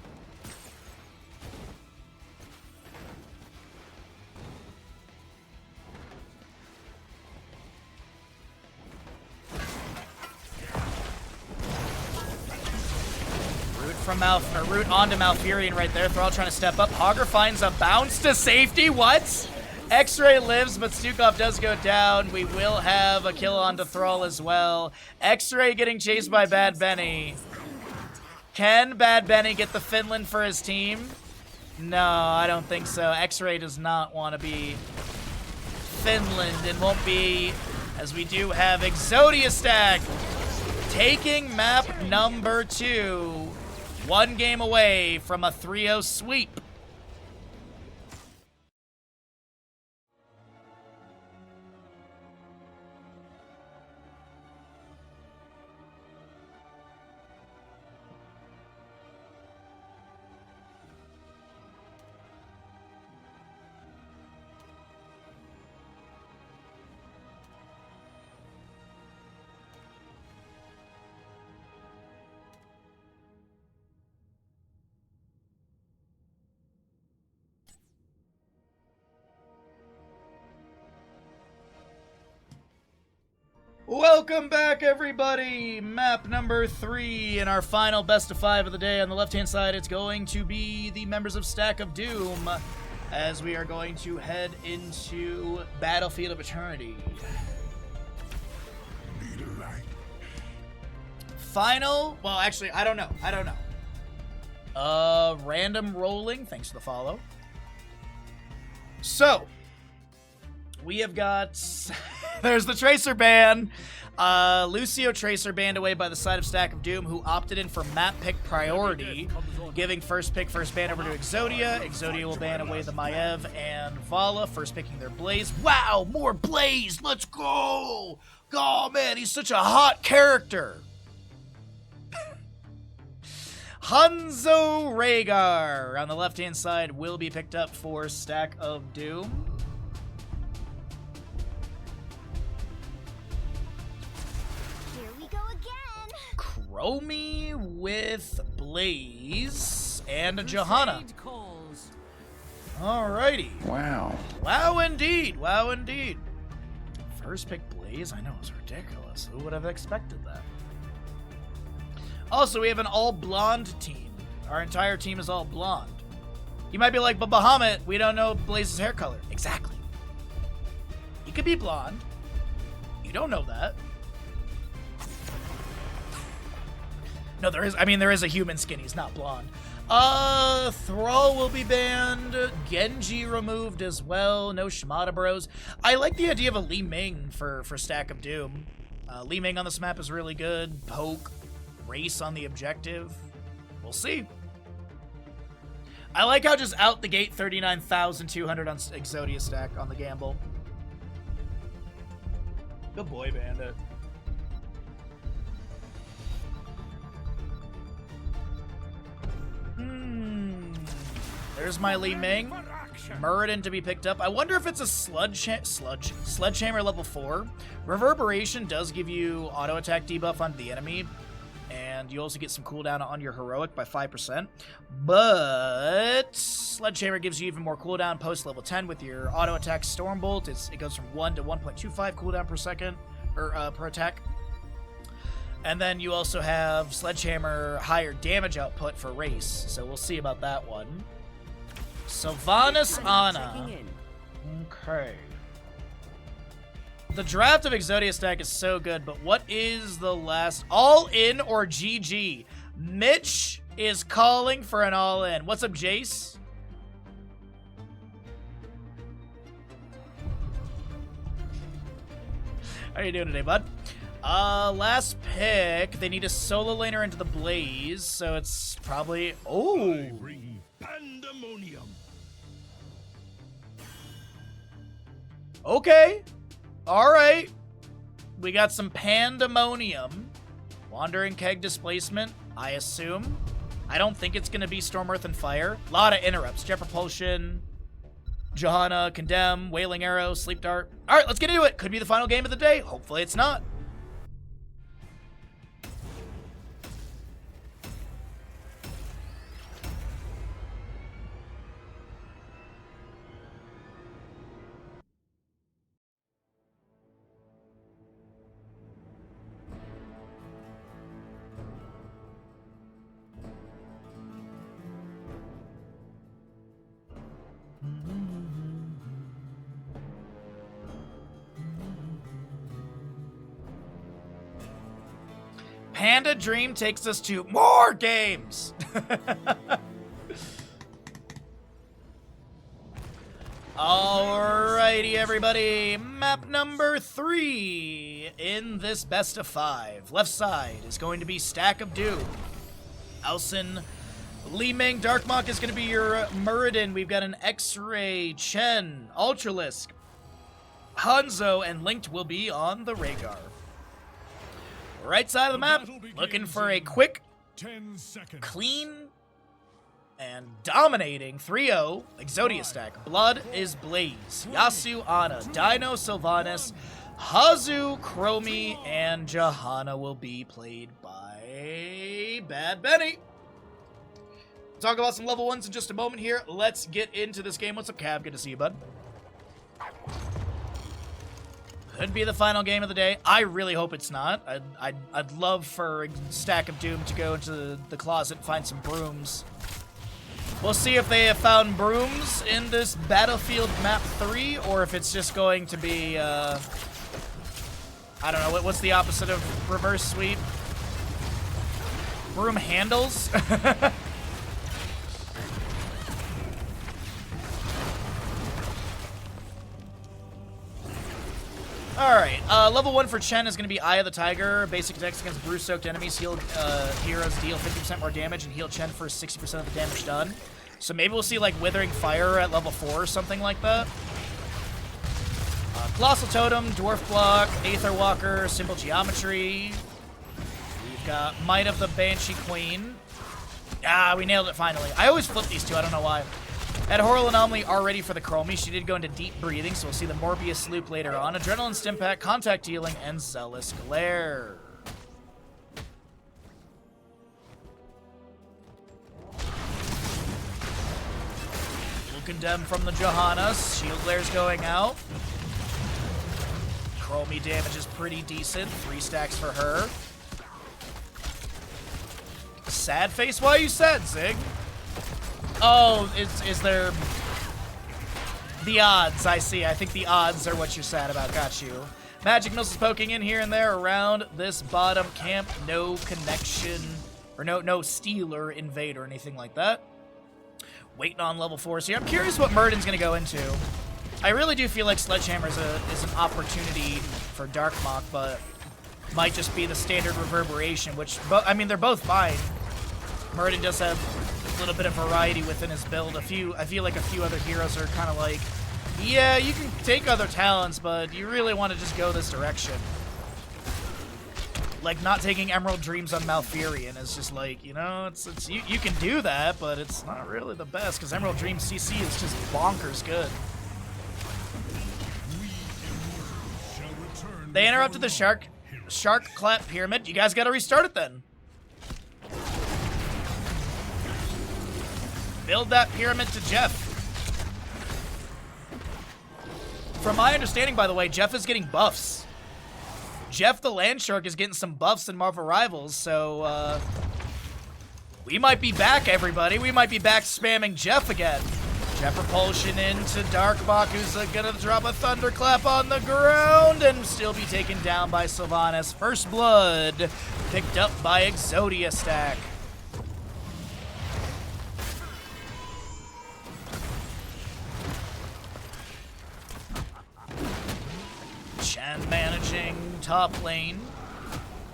Root onto Malfurion right there. Thrall trying to step up. Hogger finds a bounce to safety. What? X-Ray lives, but Stukov does go down. We will have a kill onto Thrall as well. X-Ray getting chased by Bad Benny. Can Bad Benny get the Finland for his team? No, I don't think so. X-Ray does not want to be Finland and won't be, as we do have Exodia Stack taking map number 2. 1 game away from a 3-0 sweep. Welcome back, everybody! Map number 3 in our final best of 5 of the day. On the left-hand side, it's going to be the members of Stack of Doom. as we are going to head into Battlefield of Eternity. Final, well, actually, I don't know. Random rolling, thanks for the follow. So, we have got, there's the Tracer ban. Lucio Tracer banned away by the side of Stack of Doom, who opted in for map pick priority, giving first pick, first ban over to Exodia. Exodia will ban away the Maiev and Vala, first picking their Blaze. Wow, more Blaze, let's go! Oh man, he's such a hot character. Hanzo Rhaegar on the left-hand side will be picked up for Stack of Doom. Here we go again. Chromie with Blaze and a Johanna. Alrighty. Wow. Wow indeed. Wow indeed. First pick Blaze? I know, it's ridiculous. Who would have expected that? Also, we have an all-blonde team. Our entire team is all blonde. You might be like, but Bahamut, we don't know Blaze's hair color. Exactly. He could be blonde. You don't know that. No, there is a human skin. He's not blonde. Thrall will be banned. Genji removed as well. No Shimada Bros. I like the idea of a Li Ming for Stack of Doom. Li Ming on this map is really good. Poke. Race on the objective. We'll see. I like how just out the gate 39,200 on Exodia stack on the gamble. Good boy, Bandit. There's my Li Ming. Muradin to be picked up. I wonder if it's a Sledgehammer level 4. Reverberation does give you auto attack debuff onto the enemy. And you also get some cooldown on your heroic by 5%. But Sledgehammer gives you even more cooldown post level 10 with your auto attack Stormbolt. It goes from 1 to 1.25 cooldown per second, or per attack. And then you also have Sledgehammer higher damage output for race. So we'll see about that one. Sylvanas Ana. Okay. The draft of Exodia stack is so good, but what is the last? All in or GG? Mitch is calling for an all in. What's up, Jace? How you doing today, bud? Last pick. They need a solo laner into the Blaze, so it's probably... Oh! I bring pandemonium. Okay. Alright. We got some Pandemonium. Wandering Keg Displacement, I assume. I don't think it's going to be Storm, Earth, and Fire. A lot of interrupts. Jet Propulsion, Johanna, Condemn, Wailing Arrow, Sleep Dart. Alright, let's get into it. Could be the final game of the day. Hopefully it's not. Panda Dream takes us to more games. Alrighty, everybody. Map number 3 in this best of 5. Left side is going to be Stack of Doom. Alcin, Li Ming, Darkmok is going to be your Muradin. We've got an X-Ray, Chen, Ultralisk, Hanzo, and Linked will be on the Rhaegar. Right side of the map, looking for a quick, 10 seconds. clean, and dominating 3-0 Exodia stack. Blood is Blaze, Yasu, Ana, Dino, Sylvanas, Hazu, Chromie, and Johanna will be played by Bad Benny. Talk about some level 1s in just a moment here. Let's get into this game. What's up, Cab? Good to see you, bud. Could be the final game of the day. I really hope it's not. I'd love for Stack of Doom to go into the closet and find some brooms. We'll see if they have found brooms in this Battlefield Map 3, or if it's just going to be, I don't know, what's the opposite of reverse sweep? Broom handles? Alright, level 1 for Chen is going to be Eye of the Tiger. Basic attacks against bruise-soaked enemies. Heal heroes deal 50% more damage and heal Chen for 60% of the damage done. So maybe we'll see, like, Withering Fire at level 4 or something like that. Colossal Totem, Dwarf Block, Aether Walker, Simple Geometry. We've got Might of the Banshee Queen. Ah, we nailed it finally. I always flip these two, I don't know why. Had Horror Anomaly already for the Chromie. She did go into deep breathing, so we'll see the Morbius loop later on. Adrenaline Stimpak, Contact Healing, and Zealous Glare. Condemn from the Johannes. Shield Glare's going out. Chromie damage is pretty decent. 3 stacks for her. Sad face? Why are you sad, Zig? Oh, is there... The odds, I see. I think the odds are what you're sad about. Got you. Magic Missiles poking in here and there around this bottom camp. No connection, or no Stealer invade or anything like that. Waiting on level 4s here. I'm curious what Murden's going to go into. I really do feel like Sledgehammer is an opportunity for Darkmock, but might just be the standard Reverberation, which, I mean, they're both fine. Murden does have a little bit of variety within his build. I feel like a few other heroes are kind of like, yeah, you can take other talents, but you really want to just go this direction. Like, not taking Emerald Dreams on Malfurion is just like, you know, you can do that, but it's not really the best, because Emerald Dreams CC is just bonkers good. They interrupted the Shark Clap Pyramid. You guys gotta restart it then. Build that pyramid to Jeff. From my understanding, by the way, Jeff is getting buffs. Jeff the Land Shark is getting some buffs in Marvel Rivals, so we might be back, everybody. We might be back spamming Jeff again. Jeff Repulsion into Darkmock, who's gonna drop a Thunderclap on the ground and still be taken down by Sylvanas. First Blood picked up by Exodia stack. Chen managing top lane.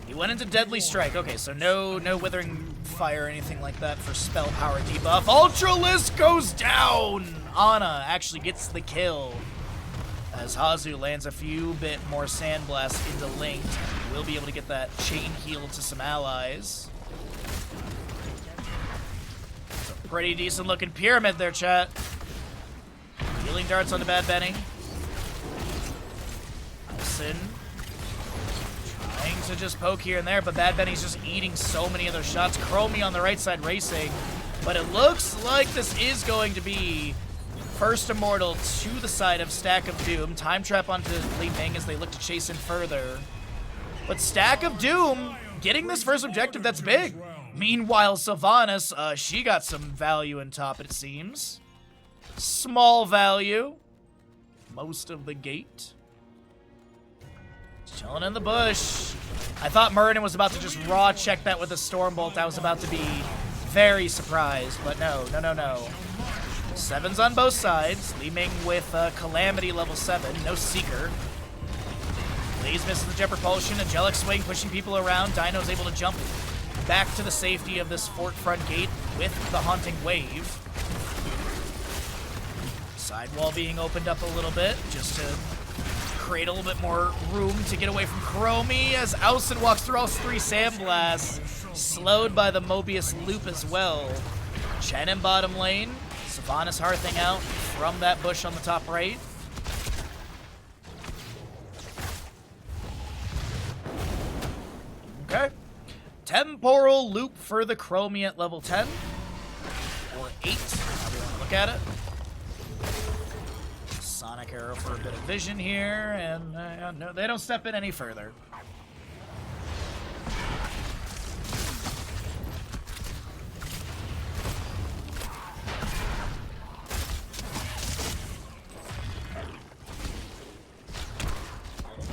He went into Deadly Strike. Okay, so no Withering Fire or anything like that for spell power debuff. Ultralisk goes down! Ana actually gets the kill as Hazu lands a few bit more Sandblast into Linked. We'll be able to get that chain heal to some allies. It's a pretty decent looking pyramid there, chat. Healing darts on the Bad Benny. Trying to just poke here and there, but Bad Benny's just eating so many of those shots. Chromie on the right side racing, but it looks like this is going to be first Immortal to the side of Stack of Doom. Time Trap onto Li Ming as they look to chase in further. But Stack of Doom getting this first objective, that's big. Meanwhile, Sylvanas, she got some value in top, it seems. Small value. Most of the gate. Chilling in the bush. I thought Murden was about to just raw check that with a Stormbolt. I was about to be very surprised, but no. 7s on both sides. Li Ming with Calamity level 7. No Seeker. Blaze misses the Jet Propulsion. Angelic Swing pushing people around. Dino's able to jump back to the safety of this fort front gate with the Haunting Wave. Sidewall being opened up a little bit just to create a little bit more room to get away from Chromie as Ausen walks through all 3 Sandblasts, slowed by the Mobius loop as well. Chen in bottom lane, Sylvanas hearthing out from that bush on the top right. Okay. Temporal loop for the Chromie at level 10. Or 8, however you want to look at it. Sonic Arrow for a bit of vision here, and no, they don't step in any further.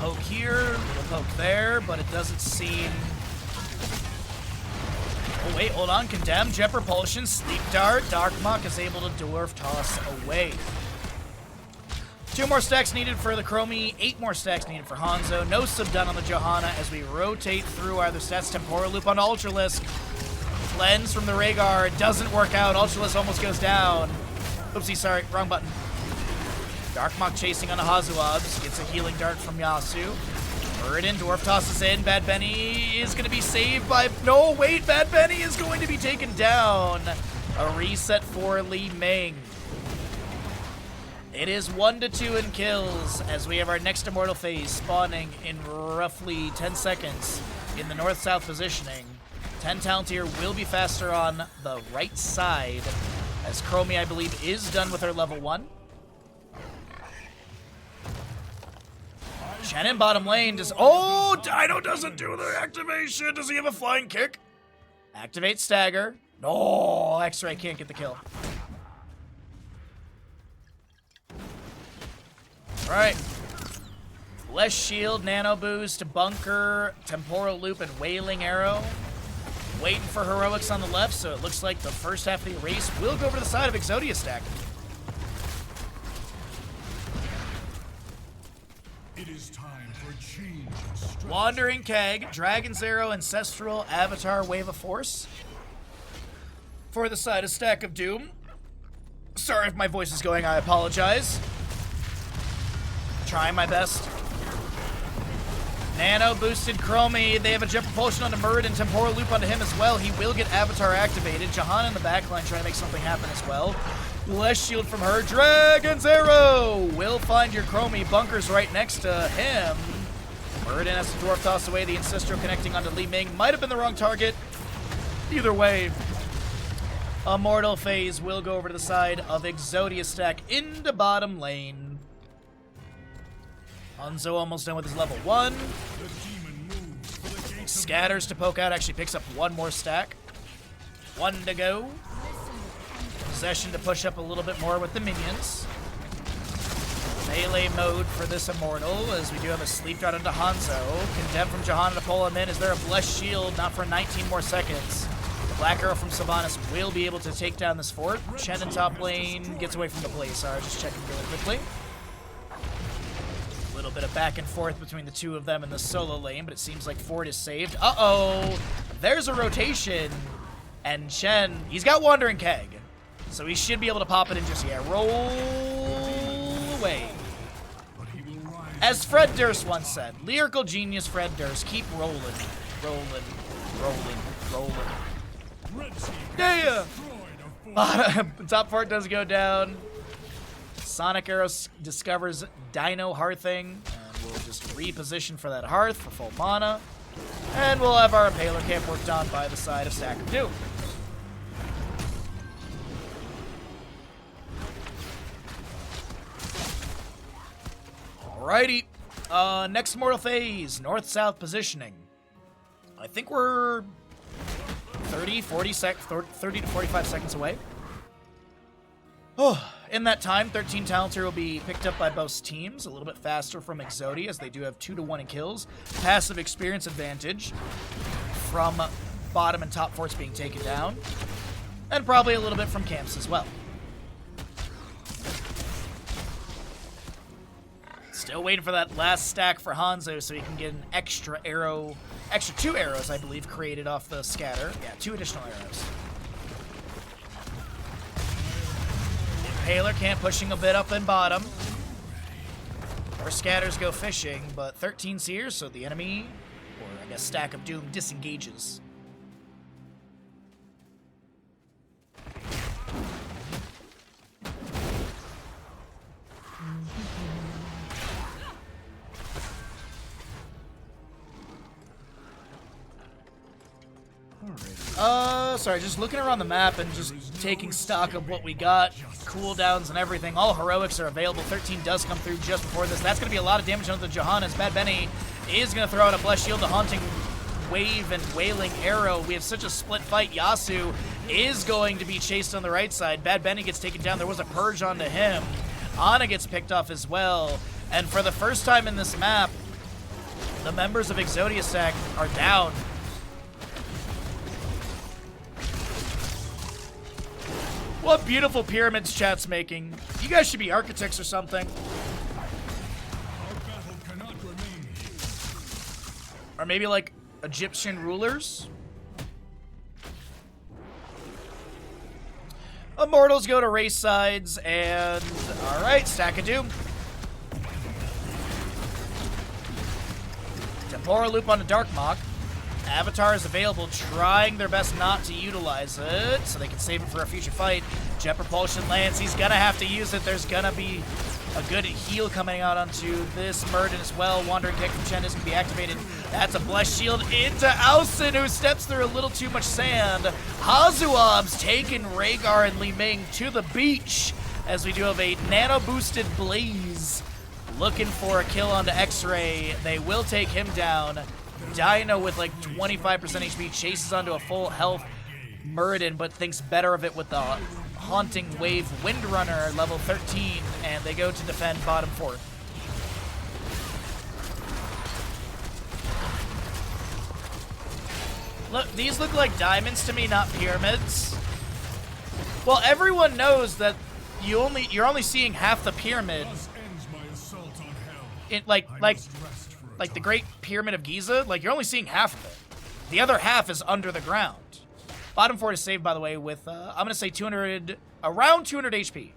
poke here, little poke there, but it doesn't seem... Oh wait, hold on. Condemn, Jet Propulsion, Sleep Dart. Darkmok is able to Dwarf Toss away. 2 more stacks needed for the Chromie, 8 more stacks needed for Hanzo. No sub done on the Johanna as we rotate through our other stats. Temporal Loop on Ultralisk. Cleanse from the Rhaegar. Doesn't work out. Ultralisk almost goes down. Oopsie, sorry. Wrong button. Darkmok chasing on the Hazuabs. Gets a healing dart from Yasu. Muradin, Dwarf tosses in. Bad Benny is going to be saved by... No, wait. Bad Benny is going to be taken down. A reset for Li Ming. It is 1-2 in kills as we have our next Immortal phase spawning in roughly 10 seconds in the north-south positioning. 10 talent here will be faster on the right side as Chromie, I believe, is done with her level 1. Shannon bottom lane does... Oh, Dino doesn't do the activation. Does he have a flying kick? Activate stagger. No, X-Ray can't get the kill. Alright. Bless Shield, Nano Boost, Bunker, Temporal Loop, and Wailing Arrow. Waiting for Heroics on the left, so it looks like the first half of the race will go over to the side of Exodia stack. It is time for change and strategy. Wandering Keg, Dragon's Arrow, Ancestral, Avatar, Wave of Force. For the side of Stack of Doom. Sorry if my voice is going, I apologize. Trying my best. Nano boosted Chromie. They have a Jet Propulsion onto Muradin, Temporal Loop onto him as well. He will get Avatar activated. Jahan in the backline trying to make something happen as well. Less shield from her. Dragon's Arrow will find your Chromie. Bunker's right next to him. Muradin has to Dwarf Toss away. The Ancestral connecting onto Li Ming. Might have been the wrong target. Either way, Immortal phase will go over to the side of Exodia stack into bottom lane. Hanzo almost done with his level 1. Scatters to poke out, actually picks up 1 more stack. 1 to go. Possession to push up a little bit more with the minions. Melee mode for this Immortal, as we do have a Sleep Dart onto Hanzo. Condemn from Johanna to pull him in. Is there a Blessed Shield? Not for 19 more seconds. The Black Arrow from Sylvanas will be able to take down this fort. Chen in top lane gets away from the play. Sorry, just checking really quickly. A little bit of back and forth between the two of them in the solo lane, but it seems like Ford is saved. Uh-oh! There's a rotation. And Chen, he's got Wandering Keg. So he should be able to pop it in just, roll away. As Fred Durst once said, lyrical genius Fred Durst, keep rolling, rolling, rolling, rolling. Yeah! Top part does go down. Sonic Arrow discovers Dino Hearthing, and we'll just reposition for that Hearth for full mana. And we'll have our Impaler camp worked on by the side of Stack of Doom. Alrighty. Next Immortal phase, north-south positioning. I think we're 30 to 45 seconds away. Oh, in that time, 13 talents here will be picked up by both teams. A little bit faster from Exodia, as they do have 2-1 in kills. Passive experience advantage from bottom and top forts being taken down. And probably a little bit from camps as well. Still waiting for that last stack for Hanzo so he can get an extra 2 arrows, I believe, created off the scatter. Yeah, 2 additional arrows. Impaler camp pushing a bit up in bottom. More scatters go fishing, but 13 seers, so the enemy, or I guess Stack of Doom, disengages. Sorry, just looking around the map and just taking stock of what we got. Cooldowns and everything. All heroics are available. 13 does come through just before this. That's going to be a lot of damage on the Johannes. Bad Benny is going to throw out a Blessed Shield, the Haunting Wave and Wailing Arrow. We have such a split fight. Yasu is going to be chased on the right side. Bad Benny gets taken down. There was a Purge onto him. Ana gets picked off as well. And for the first time in this map, The members of Exodia Stack are down. What beautiful pyramids chat's making. You guys should be architects or something. Our battle cannot remain here. Or maybe like Egyptian rulers. Immortals go to race sides, and alright, Stack of Doom. Temporal Loop on a Dark Mock. Avatar is available, trying their best not to utilize it, so they can save it for a future fight. Jet Propulsion lands, he's gonna have to use it. There's gonna be a good heal coming out onto this Murden as well. Wandering Kick from Chen is gonna be activated. That's a Blessed Shield into Alcin, who steps through a little too much sand. Hazuab's taking Rhaegar and Li Ming to the beach, as we do have a nano-boosted Blaze looking for a kill onto X-Ray. They will take him down. Dino with like 25% HP chases onto a full health Murden, but thinks better of it with the Haunting Wave Windrunner level 13, and they go to defend bottom 4. Look, these look like diamonds to me, not pyramids. Well, everyone knows that you're only seeing half the pyramid. Thus ends my assault on hell. It I must rest for a like the time. Great Pyramid of Giza, like you're only seeing half of it. The other half is under the ground. Bottom 4 is saved, by the way, with I'm gonna say 200, around 200 HP.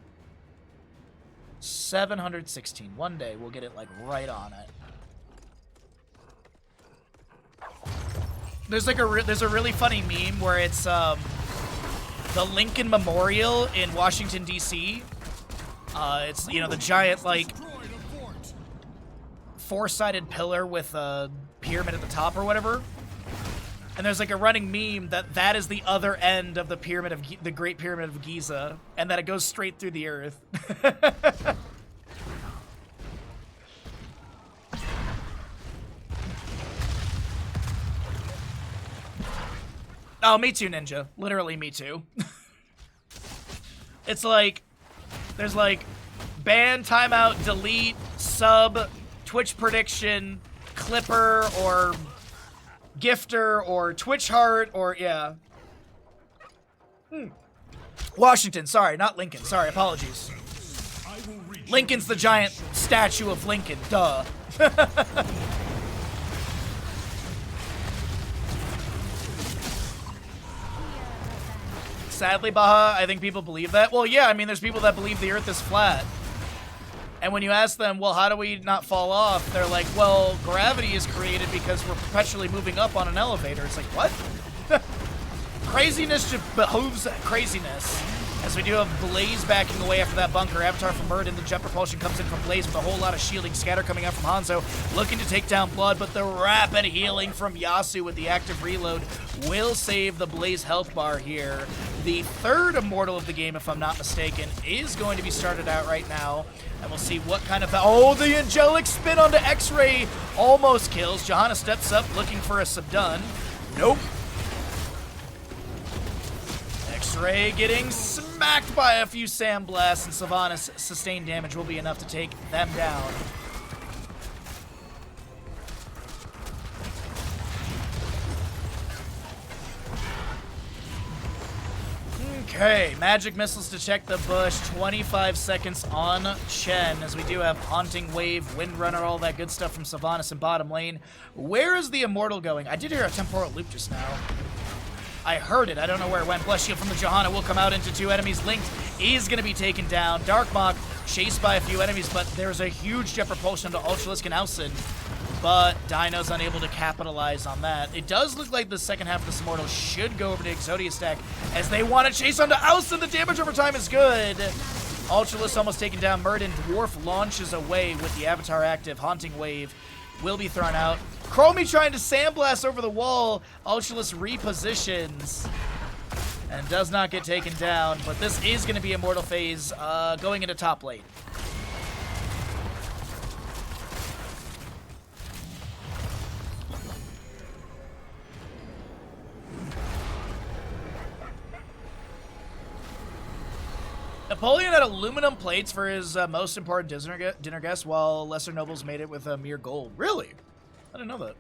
716. One day we'll get it like right on it. There's like there's a really funny meme where it's the Lincoln Memorial in Washington D.C. It's, you know, the giant like Destroyed a fort. four-sided pillar with a pyramid at the top or whatever. And there's like a running meme that is the other end of the pyramid of the Great Pyramid of Giza, and that it goes straight through the earth. Oh, me too, Ninja. Literally, me too. It's like there's like ban, timeout, delete, sub, Twitch prediction, Clipper, or Gifter, or Twitch Heart, or yeah. Washington, sorry, not Lincoln. Sorry, apologies. I will reach Lincoln's the giant statue of Lincoln, duh. Sadly, Baha, I think people believe that. Well, yeah, I mean, there's people that believe the Earth is flat. And when you ask them, well, how do we not fall off? They're like, well, gravity is created because we're perpetually moving up on an elevator. It's like, what? Craziness just behooves craziness. As we do have Blaze backing away after that bunker. Avatar from Murden. The jet propulsion comes in from Blaze with a whole lot of shielding. Scatter coming out from Hanzo, looking to take down Blood, but the rapid healing from Yasu with the active reload will save the Blaze health bar here. The third Immortal of the game, if I'm not mistaken, is going to be started out right now. And we'll see what kind of... Oh, the Angelic Spin onto X-Ray almost kills. Johanna steps up looking for a subdone. Nope. X-Ray getting smacked by a few sandblasts, and Sylvanas' sustained damage will be enough to take them down. Okay, magic missiles to check the bush. 25 seconds on Chen, as we do have Haunting Wave, Windrunner, all that good stuff from Sylvanas in bottom lane. Where is the Immortal going? I did hear a temporal loop just now. I heard it. I don't know where it went. Bless Shield from the Johanna will come out into two enemies. Linked is going to be taken down. Darkmok chased by a few enemies, but there's a huge jet propulsion to Ultralisk and Alcin. But Dino's unable to capitalize on that. It does look like the second half of this Immortal should go over to Exodia stack as they want to chase onto Alcin. The damage over time is good. Ultralisk almost taken down. Murden Dwarf launches away with the Avatar active. Haunting Wave will be thrown out. Chromie trying to sandblast over the wall. Ultralisk repositions and does not get taken down, but this is going to be Immortal phase going into top lane. Napoleon had aluminum plates for his most important dinner guest, while lesser nobles made it with mere gold. Really? I didn't know that.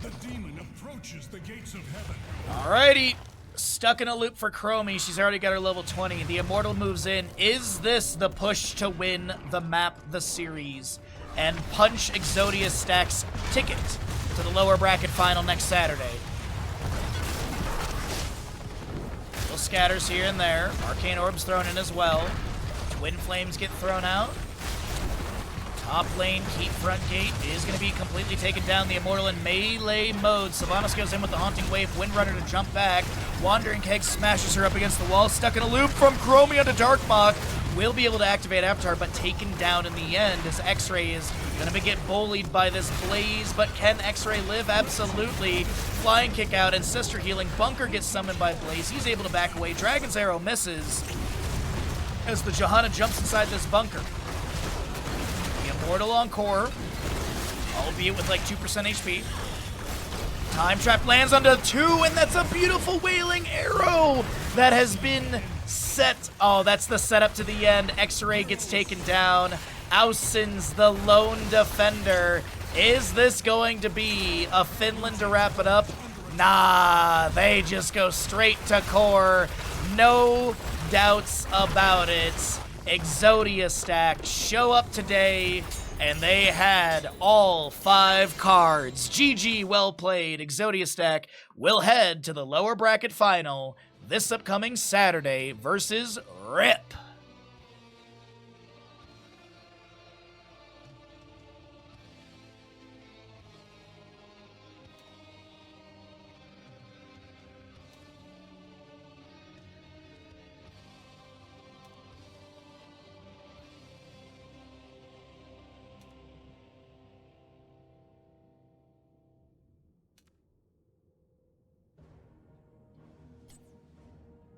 The demon approaches the gates of heaven. Alrighty. Stuck in a loop for Chromie. She's already got her level 20. The Immortal moves in. Is this the push to win the map, the series, and punch Exodia Stack's ticket to the lower bracket final next Saturday? Little scatters here and there. Arcane Orbs thrown in as well. Twin Flames get thrown out. Top lane, keep front gate is going to be completely taken down. The Immortal in melee mode. Sylvanas goes in with the Haunting Wave. Windrunner to jump back. Wandering Keg smashes her up against the wall. Stuck in a loop from Chromie onto Darkmok. Will be able to activate Avatar, but taken down in the end as X-Ray is going to get bullied by this Blaze. But can X-Ray live? Absolutely. Flying kick out and Sister Healing. Bunker gets summoned by Blaze. He's able to back away. Dragon's Arrow misses as the Johanna jumps inside this bunker. Immortal on core, albeit with like 2% HP. Time Trap lands onto 2, and that's a beautiful Wailing Arrow that has been set. Oh, that's the setup to the end. X-Ray gets taken down. Ausins, the lone defender. Is this going to be a Finland to wrap it up? Nah, they just go straight to core. No doubts about it. Exodia Stack show up today, and they had all 5 cards. GG, well played. Exodia Stack will head to the lower bracket final this upcoming Saturday versus RIP.